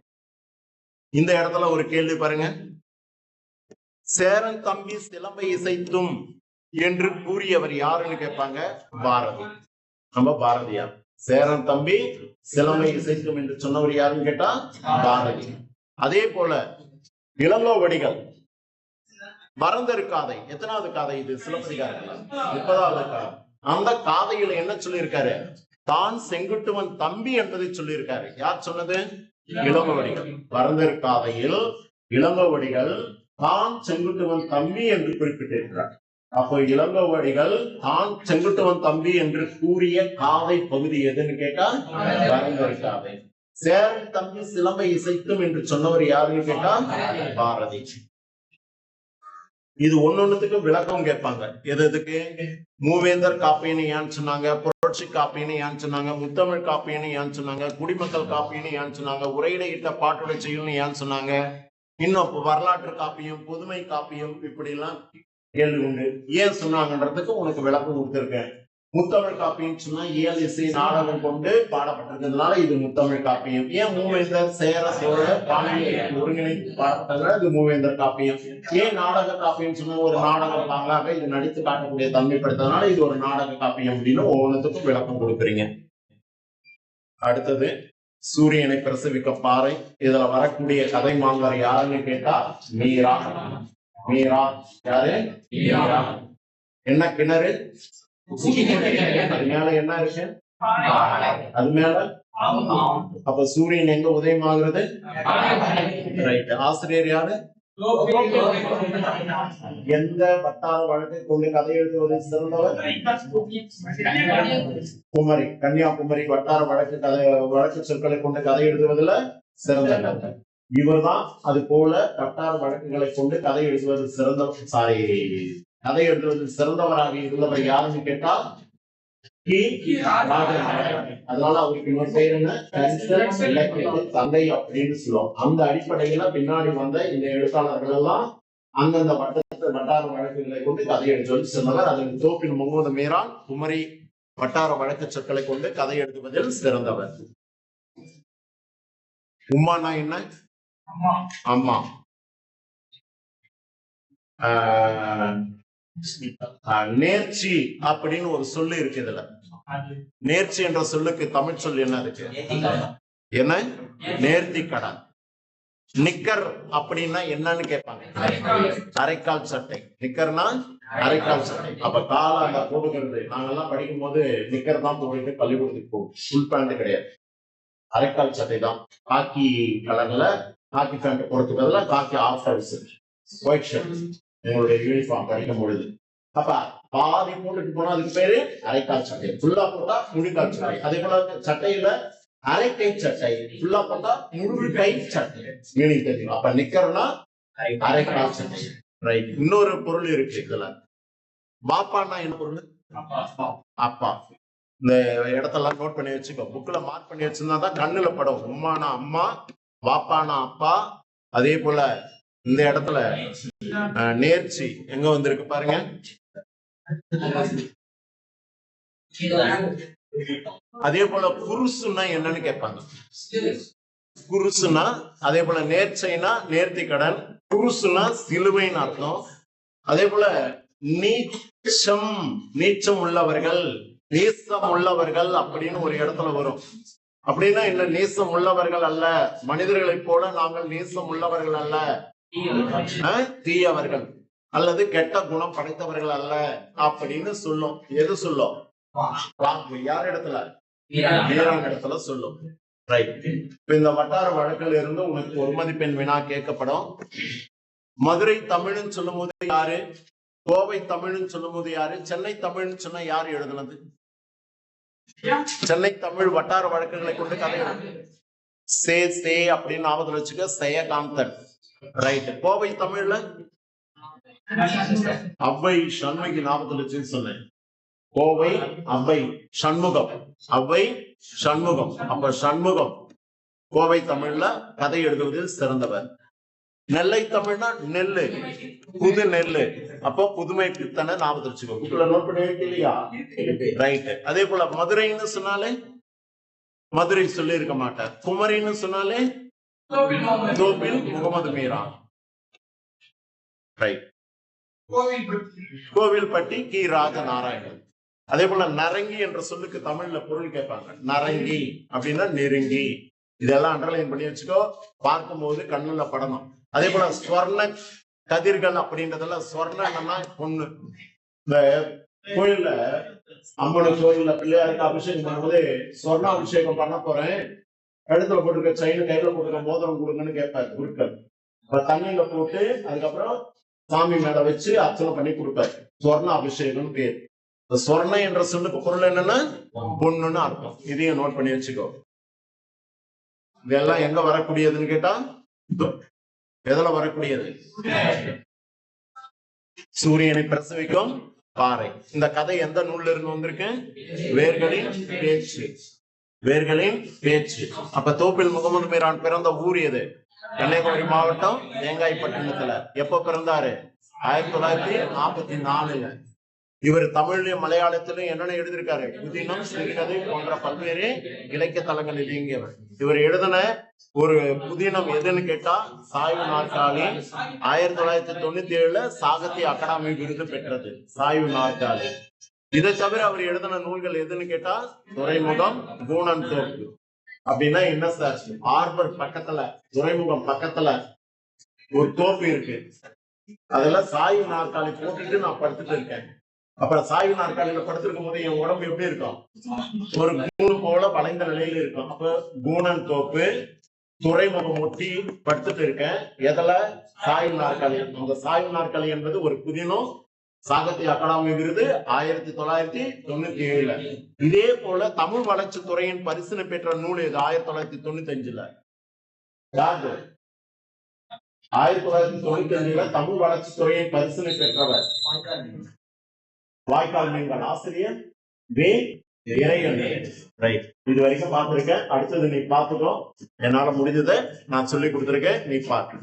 இந்த இடத்துல ஒரு கேள்வி பாருங்க. சேரன் தம்பி சிலம்பை இசைத்தும் என்று கூறியவர் யாருன்னு கேட்பாங்க. பாரதி. நம்ம பாரதியார். சேரன் தம்பி சிலம்பை இசைத்தும் என்று சொன்னவர் யாருன்னு கேட்டா பாரதி. அதே போல இளங்கோவடிகள் மறந்தரு காதை, எத்தனாவது காதை இது? சிலப்பதிகாரத்துல 30வது காதை. அந்த காதையில என்ன சொல்லியிருக்காரு? தான் செங்குட்டுவன் தம்பி என்பதை சொல்லியிருக்காரு. யார் சொன்னது? இளங்கோவடிகள். மறந்தரு காதையில் இளங்கோவடிகள் தான் செங்குட்டுவன் தம்பி என்று குறிப்பிட்டிருக்கிறார். அப்போ இளங்கோவடிகள் தான் செங்குட்டுவன் தம்பி என்று கூறிய காதை பகுதி எதுன்னு கேட்டா மறந்தரு காதை. சேரன் தம்பி சிலம்பை இசைத்தும் என்று சொன்னவர் யாருன்னு கேட்டா பாரதி. இது ஒன்னொன்னுக்கு விளக்கம் கேட்பாங்க. எதுக்கு? மூவேந்தர் காப்பியன்னு ஏன்னு சொன்னாங்க, புரட்சி காப்பியன்னு ஏன்னு சொன்னாங்க, முத்தமிழ் காப்பியன்னு ஏன்னு சொன்னாங்க, குடிமக்கள் காப்பியன்னு ஏன்னு சொன்னாங்க, உரையிடையிட்ட பாட்டுடை செய்யணும்னு ஏன்னு சொன்னாங்க, இன்னும் வரலாற்று காப்பியம், புதுமை காப்பியம், இப்படி எல்லாம் கேள்வி உண்டு. ஏன் சொன்னாங்கன்றதுக்கு உனக்கு விளக்கம் கொடுத்திருக்கேன். முத்தமிழ் காப்பியம் சொன்னா இயல் இசை நாடகம் கொண்டு பாடப்பட்டிருக்கிறதுனால இது முத்தமிழ் காப்பியம். ஏன் மூவேந்தர் சேர சோழ பாண்டிய ஒருங்கிணைத்து பாடப்பட்டதுனால இது மூவேந்தர் காப்பியம். ஏன் நாடக காப்பியம் சொன்னா ஒரு நாடகம் பாங்காக இது நடித்து காட்டக்கூடிய தன்மைப்படுத்ததுனால இது ஒரு நாடக காப்பியம் அப்படின்னு ஒவ்வொன்றுக்கும் விளக்கம் கொடுக்குறீங்க. அடுத்தது சூரியனை பிரசவிக்க பாறை. இதுல வரக்கூடிய கதை மாந்தர் யாருன்னு கேட்டா மீரா. மீரா யாரு? மீரா. என்ன கிணறு? அது மேல என்ன இருக்கு? அது மேல. அப்ப சூரியன் எங்க உதயமாகிறது? ரைட். ஆசிரியர் யாரு? எந்த வட்டார வழக்கை கொண்டு கதை எழுதுவது சிறந்தவர்? குமரி, கன்னியாகுமரி வட்டார வழக்கு சொற்களை கொண்டு கதை எழுதுவதில் சிறந்தவர் இவர்தான். அது போல வட்டார வழக்குகளை கொண்டு கதை எழுதுவது கதை எழுதுவதில் சிறந்தவராக இருந்தவர் யாருன்னு கேட்டா அதனால அவருக்கு இன்னொரு பெயர் என்ன? தந்தை அப்படின்னு சொல்லுவோம். அந்த அடிப்படையில பின்னாடி வந்த இந்த எழுத்தாளர்கள் எல்லாம் அந்தந்த வட்டார வழக்குகளை கொண்டு கதை எழுதுவது சிறந்தவர். அதற்கு தோப்பில் முகமது மீரான் குமரி வட்டார வழக்கு சொற்களை கொண்டு கதை எழுதுவதில் சிறந்தவர். உம்மானா என்ன? அம்மா. நேர்ச்சி அப்படின்னு ஒரு சொல்லு இருக்கு. இதுல நேர்ச்சி என்ற சொல்லுக்கு தமிழ் சொல் என்ன இருக்கு? என்ன? நேர்த்தி கடன். நிக்கர் அப்படின்னா என்னன்னு கேட்பாங்க. அரைக்கால் சட்டை. நிக்கர்னா அரைக்கால் சட்டை. அப்ப கால அந்த போடுகிறது. நாங்கெல்லாம் படிக்கும் போது நிக்கர் தான் போட்டு பள்ளிக்கூடத்துக்கு போகும். ஃபுல் பேண்ட் கிடையாது, அரைக்கால் சட்டை தான். காக்கி கலர்ல காக்கி பேண்ட் போடுறதுக்கு பதிலாக காக்கி ஆஃப் ஹவுஸ் ஒயிட் ஷர்ட் உங்களுடைய யூனிஃபார்ம் படிக்கும் பொழுது. அப்ப பாதி போட்டுட்டு போனா அதுக்கு பேரு அரைக்கால் சட்டை. ஃபுல்லா போட்டா முழுக்கால் சட்டை. அதே போல சட்டையில அரைக்கை சட்டை, ஃபுல்லா போட்டா முழு கை சட்டை. மீனிங் தெரியும். அப்ப நிக்கர்னா அரைக்கால் சட்டை. ரைட். இன்னொரு பொருள் இருக்கு இதுல. பாப்பான்னா என்ன பொருள்? அப்பா. இந்த இடத்தெல்லாம் நோட் பண்ணி வச்சுக்கோ. புக்ல மார்க் பண்ணி வச்சிருந்தா தான் கண்ணுல படம். உம்மானா அம்மா, பாப்பானா அப்பா. அதே போல இந்த இடத்துல நேர்ச்சி எங்க வந்திருக்கு பாருங்க. அதே போல குருசுன்னா என்னன்னு கேட்பாங்க. குருசுனா அதே போல நேர்ச்சைனா நேர்த்தி கடன், குருசுனா சிலுவைன்னு அர்த்தம். அதே போல நீச்சம், நீச்சம் உள்ளவர்கள், நேசம் உள்ளவர்கள் அப்படின்னு ஒரு இடத்துல வரும். அப்படின்னா என்ன? நேசம் உள்ளவர்கள் அல்ல, மனிதர்களைப் போல நாங்கள் நேசம் உள்ளவர்கள் அல்ல, தீயவர்கள் அல்லது கெட்ட குணம் படைத்தவர்கள் அல்ல அப்படின்னு சொல்லும். எது சொல்லும்? யார் இடத்துல? வீரான் இடத்துல சொல்லும். ரைட். இப்ப இந்த வட்டார வழக்கில் இருந்து உங்களுக்கு ஒரு மதிப்பெண் வினா கேட்கப்படும். மதுரை தமிழ்னு சொல்லும் போது யாரு? கோவை தமிழ்னு சொல்லும் போது யாரு? சென்னை தமிழ்னு சொன்னா யாரு எழுதுனது? சென்னை தமிழ் வட்டார வழக்குகளை கொண்டு கதை சே அப்படின்னு ஞாபகத்துல வச்சுக்க. செயகாந்தன். ரைட். கோவை தமிழ்ல அவ்வை சண்முகி ஞாபகத்துல வச்சுன்னு சொன்னேன். கோவை அவ்வை சண்முகம். அவ்வை சண்முகம். அப்ப சண்முகம் கோவை தமிழ்ல கதை எழுதுவதில் சிறந்தவர். நெல்லை தமிழ்னா நெல்லு, புது நெல்லு. அப்போ புதுமை பித்தனை ஞாபகத்துல வச்சுக்கோ. புக்ல நோட் பண்ணி இல்லையா? ரைட். அதே போல மதுரைன்னு சொன்னாலே மதுரை சொல்லி இருக்க மாட்டார். குமரின்னு சொன்னாலே தோப்பில் முகமது மீரான். ரைட். கோவில்பட்டி கி. ராஜநாராயணன். அதே போல நரங்கி என்ற சொல்லுக்கு தமிழ்ல பொருள் கேட்பாங்க. நரங்கி அப்படின்னா நெருங்கி. இதெல்லாம் அண்டர்லைன் பண்ணி வச்சுக்கோ, பார்க்கும்போது கண்ணுல படணும். அதே போல ஸ்வர்ண கதிர்கள் அப்படின்றதுல ஸ்வர்ணம்னா பொண்ணு. இந்த கோயில்ல அம்மன் கோயில்ல பிள்ளையாருக்கு அபிஷேகம் பண்ணும்போது ஸ்வர்ண அபிஷேகம் பண்ண போறேன், கழுத்துல போட்டுருக்க செயின் கையில போட்டுருக்க மோதிரம் கொடுங்கன்னு கேட்பாரு குருக்கள். தண்ணியில போட்டு அதுக்கப்புறம் சாமி மேல வச்சு அர்ச்சனை பண்ணி கொடுப்பாரு. ஸ்வர்ண அபிஷேகம் பேர். ஸ்வர்ணம் என்ற சொல்லுக்கு பொருள் என்னன்னா பொண்ணுன்னு அர்த்தம். இதையும் நோட் பண்ணி வச்சுக்கோ. இதெல்லாம் எங்க வரக்கூடியதுன்னு கேட்டா எதுல வரக்கூடியது? சூரியனை பிரசவிக்கும் பாறை. இந்த கதை எந்த நூல்ல இருந்து வந்திருக்கு? வேர்களின் பேச்சு. வேர்களின் பேச்சு. அப்ப தோப்பில் முகமது மீரான் பிறந்த ஊர் எது? கன்னியாகுமரி மாவட்டம் தேங்காய்பட்டினத்துல. எப்ப பிறந்தாரு? 1944. இவர் தமிழ்லயும் மலையாளத்திலும் என்னென்ன எழுதியிருக்காரு? புதினம், சிறுகதை போன்ற பல்வேறு இலக்கிய தலங்கள் இயங்கியவர். இவர் எழுதின ஒரு புதினம் எதுன்னு கேட்டா சாய்வு நாற்காலி. 1997 சாகித்ய அகாடமி விருது பெற்றது சாய்வு நாற்காலி. இதை தவிர அவர் எழுதின நூல்கள் எதுன்னு கேட்டா துறைமுகம், கூணன் தோப்பு. அப்படின்னா என்ன சார்? ஆர்பர் பக்கத்துல, துறைமுகம் பக்கத்துல ஒரு தோப்பு இருக்கு. அதெல்லாம் சாய்வு நாற்காலி போட்டுட்டு நான் படுத்துட்டு இருக்கேன். அப்புறம் சாய்வு நாற்காலியில படுத்திருக்கும் போது என் உடம்பு எப்படி இருக்கும்? ஒரு கூணு போல வளைந்த நிலையில இருக்கும். அப்ப கூணன் தோப்பு, துறைமுகம் ஒட்டி படுத்துட்டு இருக்கேன். எதுல? சாய்வு நாற்காலி. அந்த சாய்வு நாற்காலி என்பது ஒரு புதினம், சாகித்ய அகாடமி விருது 1997. இதே போல தமிழ் வளர்ச்சி துறையின் பரிசினை பெற்ற நூல் எது? 1995. 1995 தமிழ் வளர்ச்சி துறையின் பரிசினை பெற்றவர் வாய்க்கால் மீன்கள் ஆசிரியர் வே. இறையன். ரைட். இது வரைக்கும் பார்த்திருக்கேன். அடுத்தது நீ பார்த்துக்கோ. என்னால முடிஞ்சதை நான் சொல்லி கொடுத்திருக்கேன், நீ பார்த்து.